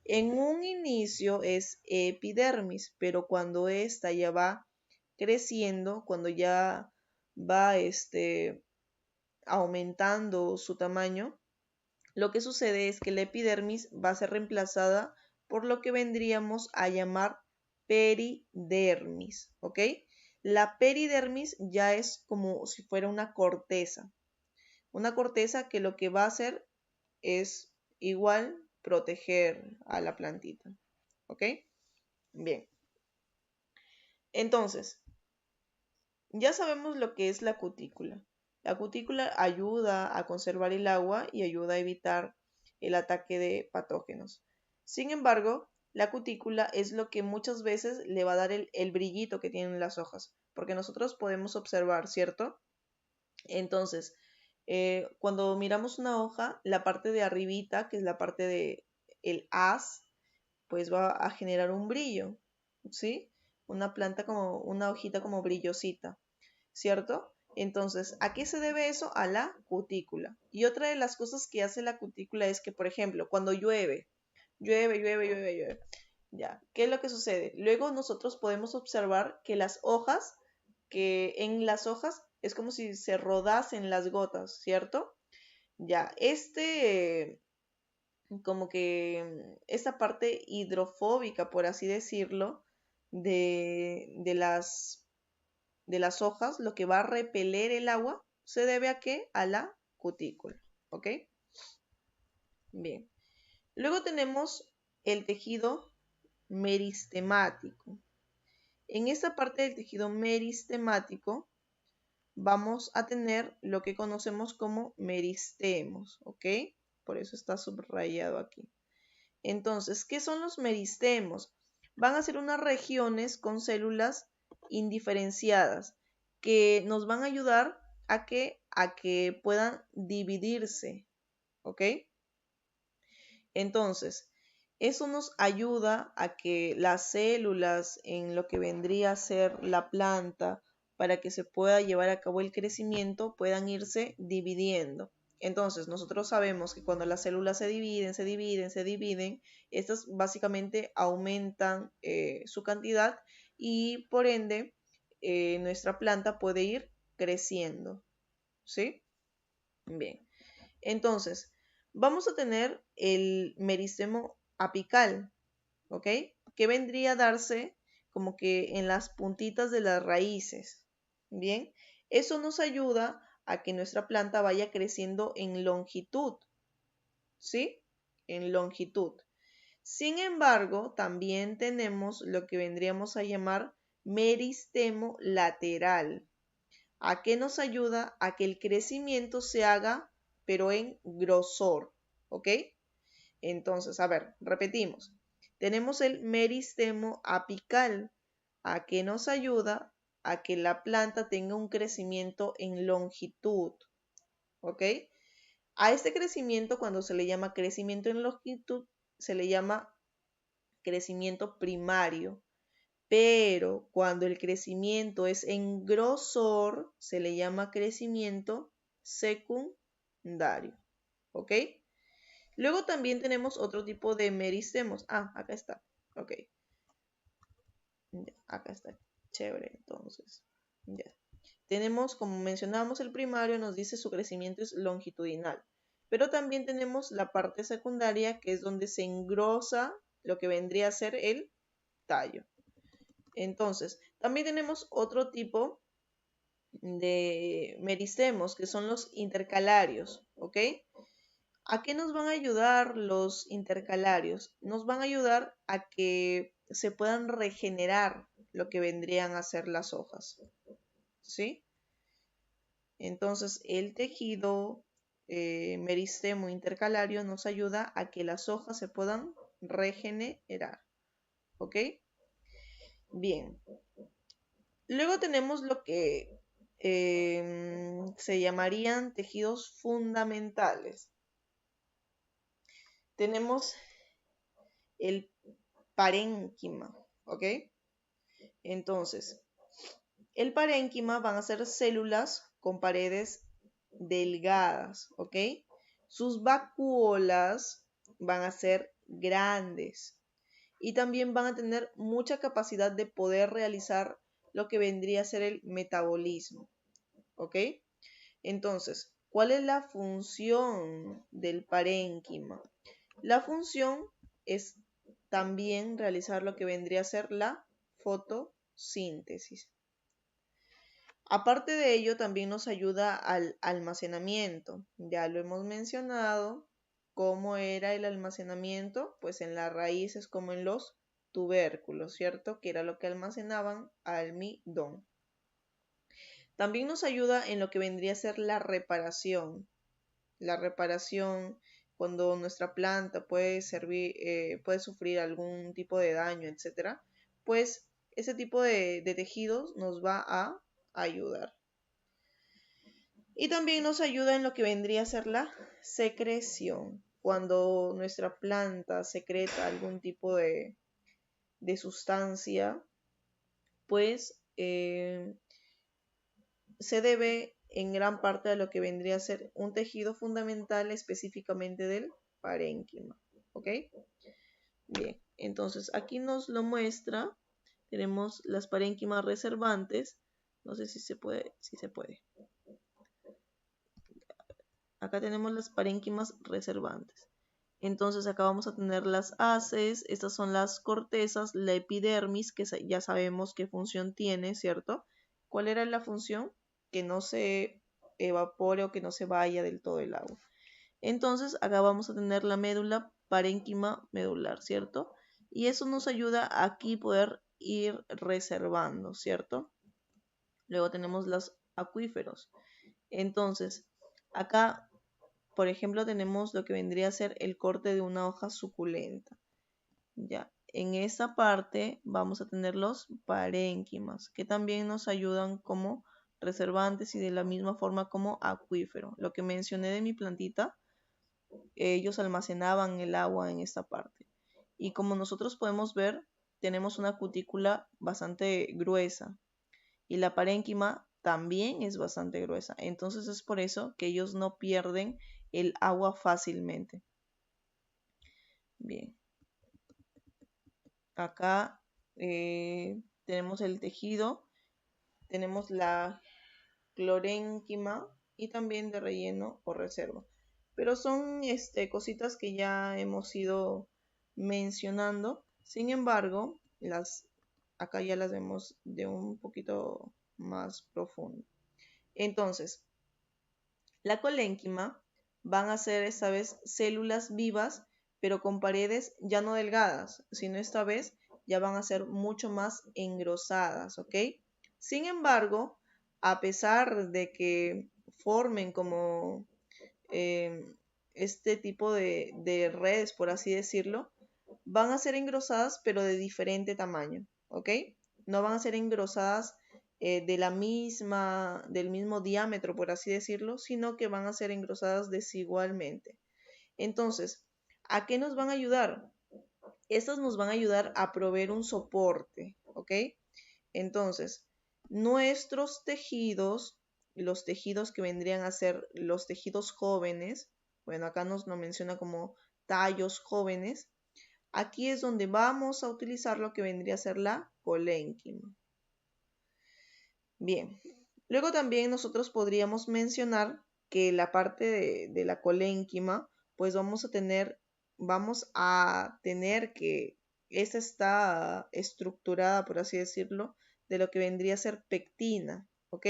En un inicio es epidermis, pero cuando esta ya va creciendo, cuando ya va aumentando su tamaño, lo que sucede es que la epidermis va a ser reemplazada por lo que vendríamos a llamar peridermis, ¿ok? La peridermis ya es como si fuera una corteza que lo que va a hacer es igual proteger a la plantita, ¿ok? Bien, entonces, ya sabemos lo que es la cutícula. La cutícula ayuda a conservar el agua y ayuda a evitar el ataque de patógenos. Sin embargo, la cutícula es lo que muchas veces le va a dar el brillito que tienen las hojas, porque nosotros podemos observar, ¿cierto? Entonces, cuando miramos una hoja, la parte de arribita, que es la parte de el haz, pues va a generar un brillo, ¿sí? Una planta como, una hojita como brillosita, ¿cierto? Entonces, ¿a qué se debe eso? A la cutícula. Y otra de las cosas que hace la cutícula es que, por ejemplo, cuando llueve, ya, ¿qué es lo que sucede? Luego nosotros podemos observar que las hojas, que en las hojas es como si se rodasen las gotas, ¿cierto? Ya, como que esta parte hidrofóbica, por así decirlo, de las hojas, lo que va a repeler el agua, se debe a qué? A la cutícula, ¿ok? Bien. Luego tenemos el tejido meristemático. En esta parte del tejido meristemático vamos a tener lo que conocemos como meristemos, ¿ok? Por eso está subrayado aquí. Entonces, ¿qué son los meristemos? Van a ser unas regiones con células indiferenciadas que nos van a ayudar a que puedan dividirse, ¿ok? Entonces, eso nos ayuda a que las células en lo que vendría a ser la planta, para que se pueda llevar a cabo el crecimiento, puedan irse dividiendo. Entonces, nosotros sabemos que cuando las células se dividen, estas básicamente aumentan su cantidad y por ende nuestra planta puede ir creciendo. ¿Sí? Bien. Entonces, vamos a tener el meristemo apical, ¿ok? Que vendría a darse como que en las puntitas de las raíces. Bien, eso nos ayuda a que nuestra planta vaya creciendo en longitud, ¿sí? En longitud. Sin embargo, también tenemos lo que vendríamos a llamar meristemo lateral. ¿A qué nos ayuda? A que el crecimiento se haga, pero en grosor, ¿ok? Entonces, a ver, repetimos. Tenemos el meristemo apical. ¿A qué nos ayuda? A que la planta tenga un crecimiento en longitud, ¿ok? A este crecimiento, cuando se le llama crecimiento en longitud, se le llama crecimiento primario. Pero cuando el crecimiento es en grosor, se le llama crecimiento secundario. ¿Ok? Luego también tenemos otro tipo de meristemos. Ah, acá está. Ok. Ya, acá está. Chévere, entonces. Ya. Tenemos, como mencionábamos, el primario nos dice su crecimiento es longitudinal. Pero también tenemos la parte secundaria, que es donde se engrosa lo que vendría a ser el tallo. Entonces, también tenemos otro tipo de meristemos, que son los intercalarios, ¿ok? ¿A qué nos van a ayudar los intercalarios? Nos van a ayudar a que se puedan regenerar lo que vendrían a ser las hojas, ¿sí? Entonces, el tejido meristemo intercalario nos ayuda a que las hojas se puedan regenerar, ¿ok? Bien. Luego tenemos lo que se llamarían tejidos fundamentales. Tenemos el parénquima, ¿ok? Entonces, el parénquima van a ser células con paredes delgadas, ¿ok? Sus vacuolas van a ser grandes y también van a tener mucha capacidad de poder realizar lo que vendría a ser el metabolismo, ¿ok? Entonces, ¿cuál es la función del parénquima? La función es también realizar lo que vendría a ser la fotosíntesis. Aparte de ello, también nos ayuda al almacenamiento. Ya lo hemos mencionado. ¿Cómo era el almacenamiento? Pues en las raíces como en los tubérculos, ¿cierto? Que era lo que almacenaban almidón. También nos ayuda en lo que vendría a ser la reparación. La reparación cuando nuestra planta puede sufrir algún tipo de daño, etcétera, pues ese tipo de tejidos nos va a ayudar. Y también nos ayuda en lo que vendría a ser la secreción. Cuando nuestra planta secreta algún tipo de sustancia, pues se debe en gran parte a lo que vendría a ser un tejido fundamental específicamente del parénquima. ¿Ok? Bien, entonces aquí nos lo muestra. Tenemos las parénquimas reservantes. No sé si se puede. Acá tenemos las parénquimas reservantes. Entonces acá vamos a tener las haces, estas son las cortezas, la epidermis, que ya sabemos qué función tiene, ¿cierto? ¿Cuál era la función? Que no se evapore o que no se vaya del todo el agua. Entonces acá vamos a tener la médula parénquima medular, ¿cierto? Y eso nos ayuda a aquí poder ir reservando, ¿cierto? Luego tenemos los acuíferos. Entonces, acá, por ejemplo, tenemos lo que vendría a ser el corte de una hoja suculenta. Ya, en esta parte vamos a tener los parénquimas, que también nos ayudan como reservantes y de la misma forma como acuífero. Lo que mencioné de mi plantita, ellos almacenaban el agua en esta parte. Y como nosotros podemos ver, tenemos una cutícula bastante gruesa y la parénquima también es bastante gruesa. Entonces es por eso que ellos no pierden el agua fácilmente. Bien, acá tenemos el tejido, tenemos la clorénquima y también de relleno o reserva. Pero son cositas que ya hemos ido mencionando. Sin embargo, acá ya las vemos de un poquito más profundo. Entonces, la colénquima van a ser esta vez células vivas, pero con paredes ya no delgadas, sino esta vez ya van a ser mucho más engrosadas, ¿ok? Sin embargo, a pesar de que formen como este tipo de redes, por así decirlo, van a ser engrosadas, pero de diferente tamaño, ¿ok? No van a ser engrosadas del mismo diámetro, por así decirlo, sino que van a ser engrosadas desigualmente. Entonces, ¿a qué nos van a ayudar? Estas nos van a ayudar a proveer un soporte, ¿ok? Entonces, nuestros tejidos, los tejidos que vendrían a ser los tejidos jóvenes, bueno, acá nos lo menciona como tallos jóvenes, aquí es donde vamos a utilizar lo que vendría a ser la colénquima. Bien, luego también nosotros podríamos mencionar que la parte de la colénquima, pues vamos a tener que esta está estructurada, por así decirlo, de lo que vendría a ser pectina, ¿ok?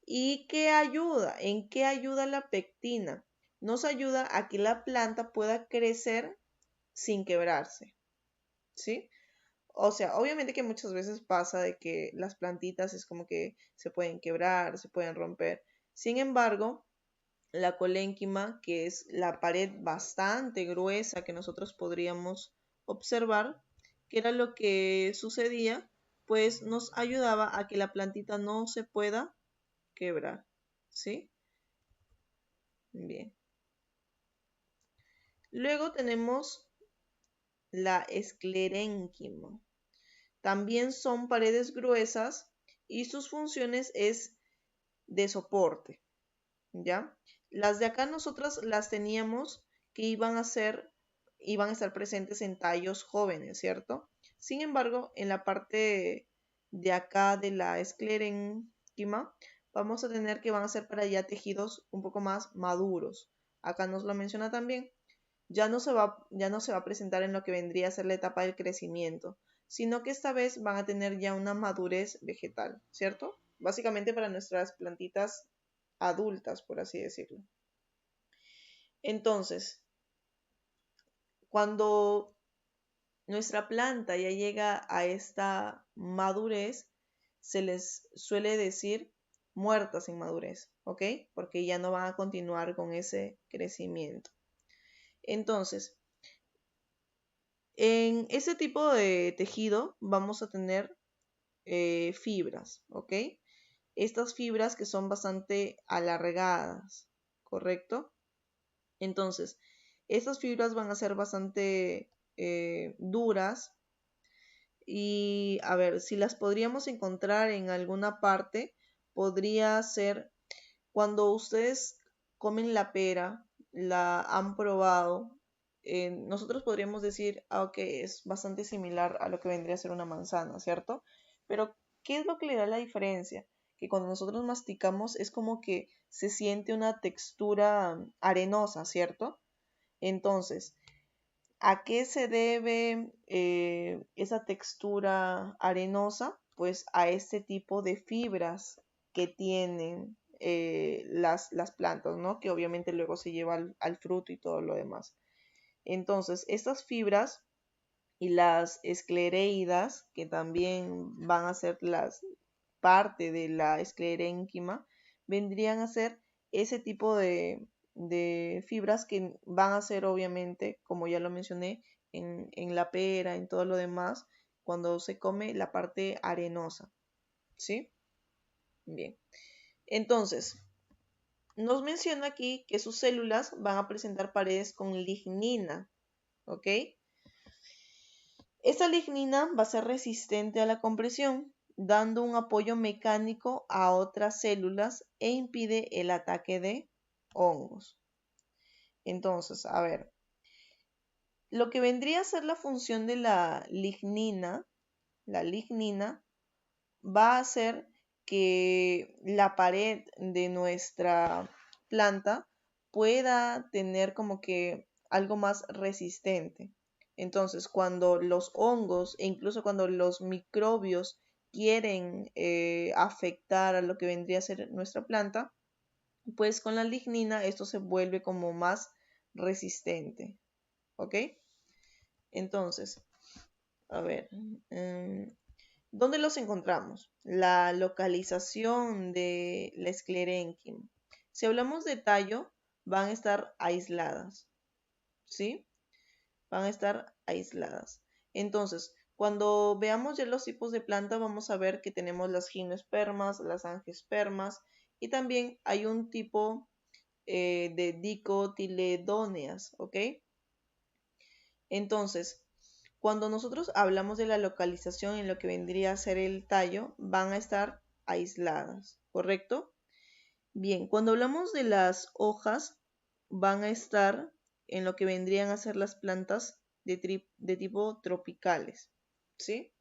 ¿Y qué ayuda? ¿En qué ayuda la pectina? Nos ayuda a que la planta pueda crecer sin quebrarse, ¿sí? O sea, obviamente que muchas veces pasa de que las plantitas es como que se pueden quebrar, se pueden romper. Sin embargo, la colénquima, que es la pared bastante gruesa que nosotros podríamos observar, que era lo que sucedía, pues nos ayudaba a que la plantita no se pueda quebrar, ¿sí? Bien. Luego tenemos la esclerénquima. También son paredes gruesas y sus funciones es de soporte, ¿ya? Las de acá nosotras las teníamos que iban a estar presentes en tallos jóvenes, ¿cierto? Sin embargo, en la parte de acá de la esclerénquima, vamos a tener que van a ser para ya tejidos un poco más maduros. Acá nos lo menciona también. Ya no se va a presentar en lo que vendría a ser la etapa del crecimiento, sino que esta vez van a tener ya una madurez vegetal, ¿cierto? Básicamente para nuestras plantitas adultas, por así decirlo. Entonces, cuando nuestra planta ya llega a esta madurez, se les suele decir muertas en madurez, ¿ok? Porque ya no van a continuar con ese crecimiento. Entonces, en ese tipo de tejido vamos a tener fibras, ¿ok? Estas fibras que son bastante alargadas, ¿correcto? Entonces, estas fibras van a ser bastante duras y a ver, si las podríamos encontrar en alguna parte, podría ser cuando ustedes comen la pera, la han probado, nosotros podríamos decir, ok, es bastante similar a lo que vendría a ser una manzana, ¿cierto? Pero, ¿qué es lo que le da la diferencia? Que cuando nosotros masticamos es como que se siente una textura arenosa, ¿cierto? Entonces, ¿A qué se debe esa textura arenosa? Pues a este tipo de fibras que tienen las plantas, ¿no? Que obviamente luego se lleva al fruto y todo lo demás. Entonces, estas fibras y las esclereidas, que también van a ser las parte de la esclerénquima, vendrían a ser ese tipo de fibras que van a ser obviamente, como ya lo mencioné, en la pera, en todo lo demás, cuando se come la parte arenosa. ¿Sí? Bien. Entonces, nos menciona aquí que sus células van a presentar paredes con lignina. ¿Ok? Esta lignina va a ser resistente a la compresión, dando un apoyo mecánico a otras células e impide el ataque de hongos. Entonces, a ver, lo que vendría a ser la función de la lignina va a hacer que la pared de nuestra planta pueda tener como que algo más resistente. Entonces, cuando los hongos e incluso cuando los microbios quieren afectar a lo que vendría a ser nuestra planta, pues con la lignina esto se vuelve como más resistente. ¿Ok? Entonces, a ver, ¿dónde los encontramos? La localización de la esclerénquima. Si hablamos de tallo, van a estar aisladas, ¿sí? Van a estar aisladas. Entonces, cuando veamos ya los tipos de planta, vamos a ver que tenemos las gimnospermas, las angiospermas y también hay un tipo de dicotiledóneas, ¿ok? Entonces, cuando nosotros hablamos de la localización en lo que vendría a ser el tallo, van a estar aisladas, ¿correcto? Bien, cuando hablamos de las hojas, van a estar en lo que vendrían a ser las plantas de tipo tropicales, ¿sí?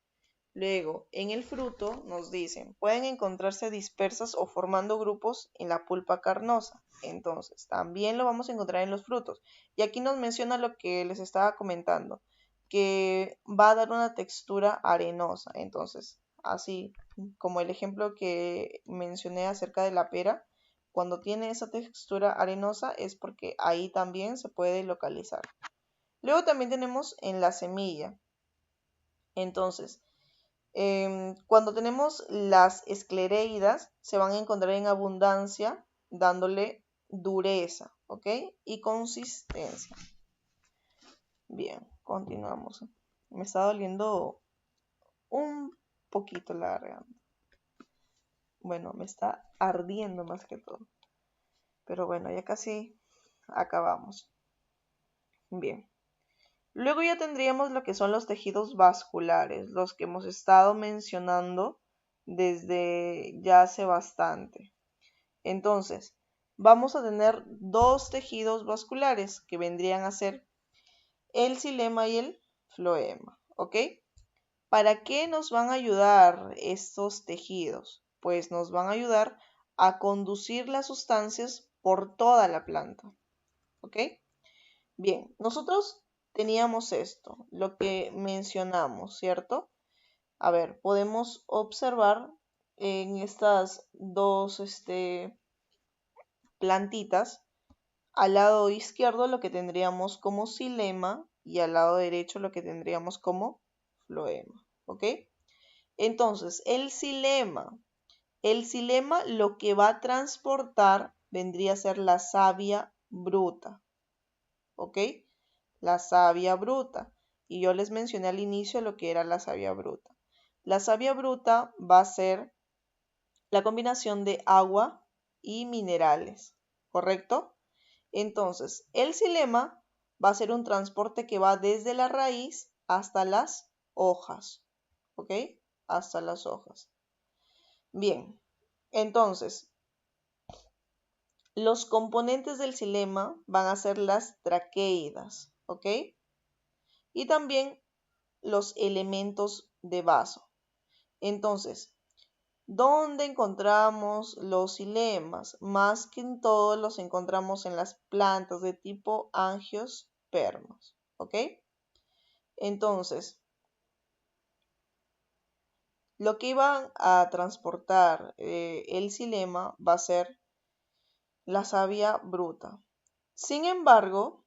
Luego, en el fruto nos dicen, pueden encontrarse dispersas o formando grupos en la pulpa carnosa. Entonces, también lo vamos a encontrar en los frutos. Y aquí nos menciona lo que les estaba comentando, que va a dar una textura arenosa. Entonces, así como el ejemplo que mencioné acerca de la pera, cuando tiene esa textura arenosa es porque ahí también se puede localizar. Luego también tenemos en la semilla. Entonces, cuando tenemos las esclereidas, se van a encontrar en abundancia, dándole dureza, ¿ok? Y consistencia. Bien, continuamos. Me está doliendo un poquito la garganta. Bueno, me está ardiendo más que todo. Pero bueno, ya casi acabamos. Bien. Luego ya tendríamos lo que son los tejidos vasculares, los que hemos estado mencionando desde ya hace bastante. Entonces, vamos a tener dos tejidos vasculares que vendrían a ser el xilema y el floema, ¿ok? ¿Para qué nos van a ayudar estos tejidos? Pues nos van a ayudar a conducir las sustancias por toda la planta, ¿ok? Bien, nosotros teníamos esto, lo que mencionamos, ¿cierto? A ver, podemos observar en estas dos plantitas, al lado izquierdo lo que tendríamos como xilema y al lado derecho lo que tendríamos como floema, ¿ok? Entonces, el xilema lo que va a transportar vendría a ser la savia bruta, ¿ok? La savia bruta. Y yo les mencioné al inicio lo que era la savia bruta. La savia bruta va a ser la combinación de agua y minerales, ¿correcto? Entonces, el xilema va a ser un transporte que va desde la raíz hasta las hojas, ¿ok? Hasta las hojas. Bien, entonces, los componentes del xilema van a ser las traqueidas, ¿ok? Y también los elementos de vaso. Entonces, ¿dónde encontramos los xilemas? Más que en todo los encontramos en las plantas de tipo angiospermas, ¿ok? Entonces, lo que iban a transportar el xilema va a ser la savia bruta. Sin embargo,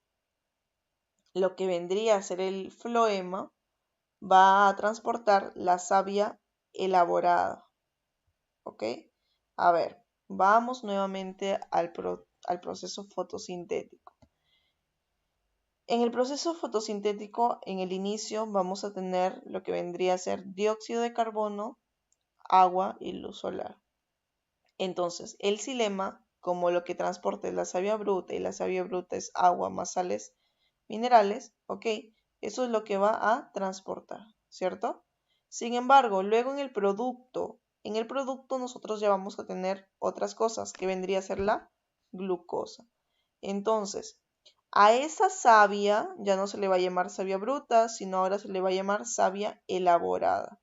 lo que vendría a ser el floema va a transportar la savia elaborada. ¿Ok? A ver, vamos nuevamente al proceso fotosintético. En el proceso fotosintético, en el inicio, vamos a tener lo que vendría a ser dióxido de carbono, agua y luz solar. Entonces, el xilema, como lo que transporta es la savia bruta y la savia bruta es agua más sales minerales, ¿ok? Eso es lo que va a transportar, ¿cierto? Sin embargo, luego en el producto nosotros ya vamos a tener otras cosas, que vendría a ser la glucosa. Entonces, a esa savia ya no se le va a llamar savia bruta, sino ahora se le va a llamar savia elaborada.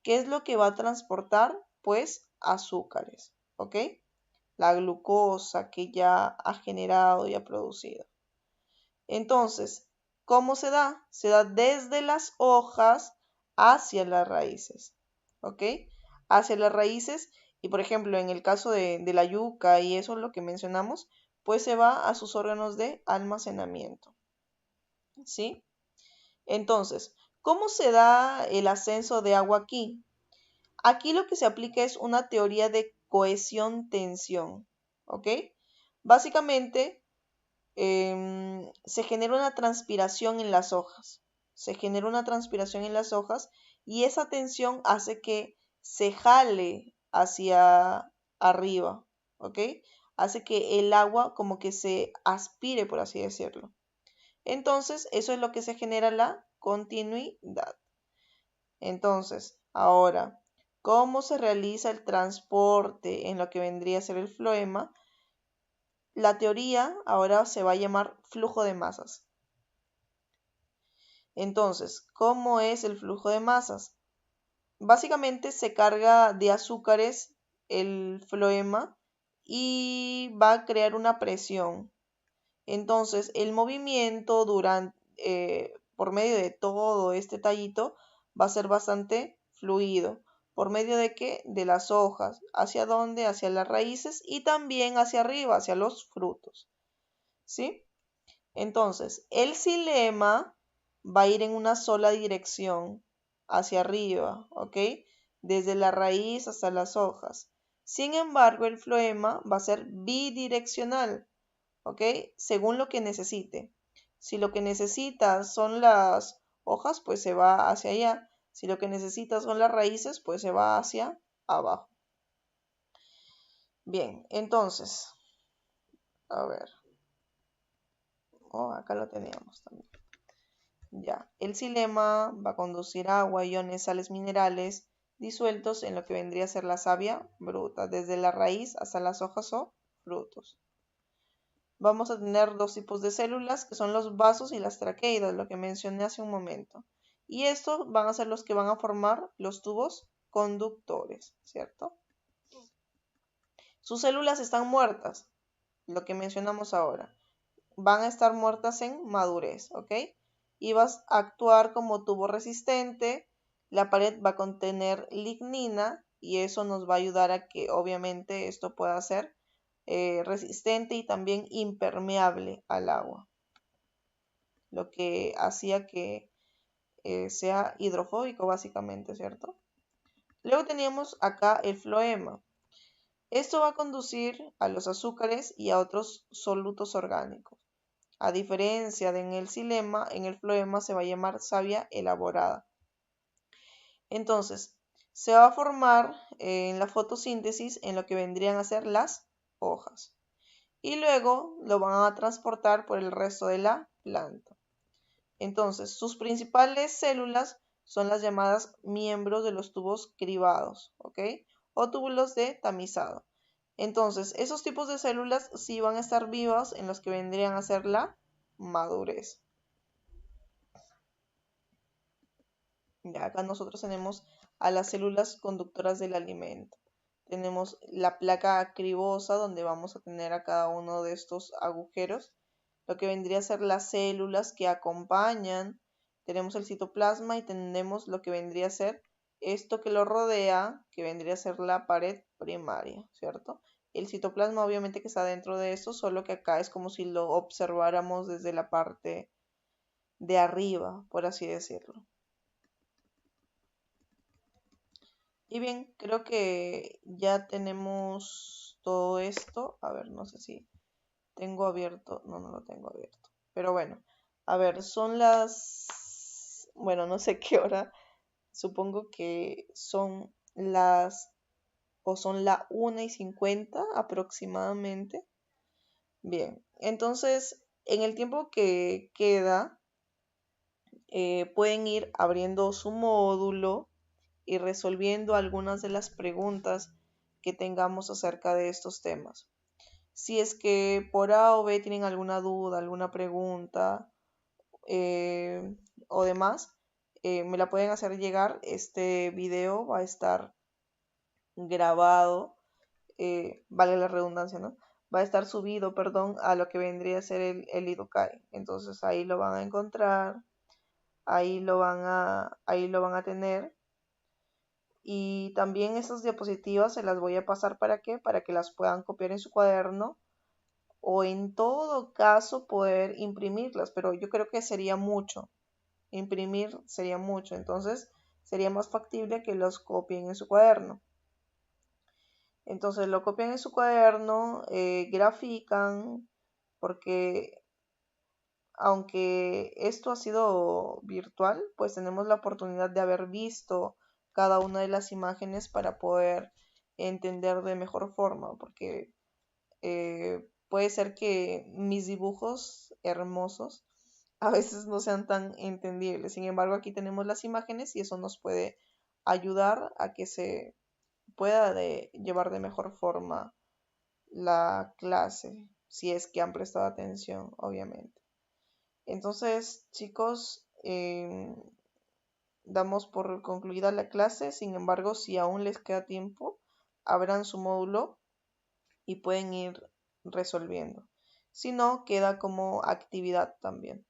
¿Qué es lo que va a transportar? Pues azúcares, ¿ok? La glucosa que ya ha generado y ha producido. Entonces, ¿cómo se da? Se da desde las hojas hacia las raíces, ¿ok? Hacia las raíces y, por ejemplo, en el caso de la yuca y eso es lo que mencionamos, pues se va a sus órganos de almacenamiento, ¿sí? Entonces, ¿cómo se da el ascenso de agua aquí? Aquí lo que se aplica es una teoría de cohesión-tensión, ¿ok? Básicamente, se genera una transpiración en las hojas. Se genera una transpiración en las hojas y esa tensión hace que se jale hacia arriba, ¿ok? Hace que el agua como que se aspire, por así decirlo. Entonces, eso es lo que se genera la continuidad. Entonces, ahora, ¿cómo se realiza el transporte en lo que vendría a ser el floema? La teoría ahora se va a llamar flujo de masas. Entonces, ¿cómo es el flujo de masas? Básicamente se carga de azúcares el floema y va a crear una presión. Entonces, el movimiento por medio de todo este tallito va a ser bastante fluido. ¿Por medio de qué? De las hojas. ¿Hacia dónde? Hacia las raíces y también hacia arriba, hacia los frutos. ¿Sí? Entonces, el xilema va a ir en una sola dirección, hacia arriba, ¿ok? Desde la raíz hasta las hojas. Sin embargo, el floema va a ser bidireccional, ¿ok? Según lo que necesite. Si lo que necesita son las hojas, pues se va hacia allá. Si lo que necesita son las raíces, pues se va hacia abajo. Bien, entonces, a ver. Oh, acá lo teníamos también. Ya, el xilema va a conducir agua, iones, sales minerales disueltos en lo que vendría a ser la savia bruta, desde la raíz hasta las hojas o frutos. Vamos a tener dos tipos de células que son los vasos y las traqueidas, lo que mencioné hace un momento. Y estos van a ser los que van a formar los tubos conductores, ¿cierto? Sus células están muertas, lo que mencionamos ahora. Van a estar muertas en madurez, ¿ok? Y vas a actuar como tubo resistente. La pared va a contener lignina y eso nos va a ayudar a que obviamente esto pueda ser resistente y también impermeable al agua, lo que hacía que sea hidrofóbico básicamente, ¿cierto? Luego teníamos acá el floema. Esto va a conducir a los azúcares y a otros solutos orgánicos. A diferencia de en el xilema, en el floema se va a llamar savia elaborada. Entonces, se va a formar en la fotosíntesis en lo que vendrían a ser las hojas. Y luego lo van a transportar por el resto de la planta. Entonces, sus principales células son las llamadas miembros de los tubos cribados, ¿ok? O túbulos de tamizado. Entonces, esos tipos de células sí van a estar vivas en los que vendrían a ser la madurez. Ya, acá nosotros tenemos a las células conductoras del alimento. Tenemos la placa cribosa donde vamos a tener a cada uno de estos agujeros, lo que vendría a ser las células que acompañan tenemos el citoplasma y tenemos lo que vendría a ser esto que lo rodea, que vendría a ser la pared primaria, ¿cierto? El citoplasma obviamente que está dentro de esto, solo que acá es como si lo observáramos desde la parte de arriba, por así decirlo. Y bien, creo que ya tenemos todo esto. A ver, no sé si tengo abierto. No, no lo tengo abierto. Pero bueno, a ver, son las... Bueno, no sé qué hora. Supongo que son las... o son la 1:50 aproximadamente. Bien, entonces en el tiempo que queda, pueden ir abriendo su módulo y resolviendo algunas de las preguntas que tengamos acerca de estos temas. Si es que por A o B tienen alguna duda, alguna pregunta o demás, me la pueden hacer llegar. Este video va a estar grabado, vale la redundancia, ¿no? Va a estar subido, perdón, a lo que vendría a ser el Idokai. Entonces ahí lo van a encontrar, ahí lo van a tener. Y también esas diapositivas se las voy a pasar para qué, para que las puedan copiar en su cuaderno o en todo caso poder imprimirlas, pero yo creo que sería mucho, imprimir sería mucho, entonces sería más factible que los copien en su cuaderno. Entonces lo copian en su cuaderno, grafican, porque aunque esto ha sido virtual, pues tenemos la oportunidad de haber visto cada una de las imágenes para poder entender de mejor forma, porque puede ser que mis dibujos hermosos a veces no sean tan entendibles. Sin embargo, aquí tenemos las imágenes y eso nos puede ayudar a que se pueda llevar de mejor forma la clase, si es que han prestado atención, obviamente. Entonces, chicos, damos por concluida la clase. Sin embargo, si aún les queda tiempo, abran su módulo y pueden ir resolviendo. Si no, queda como actividad también.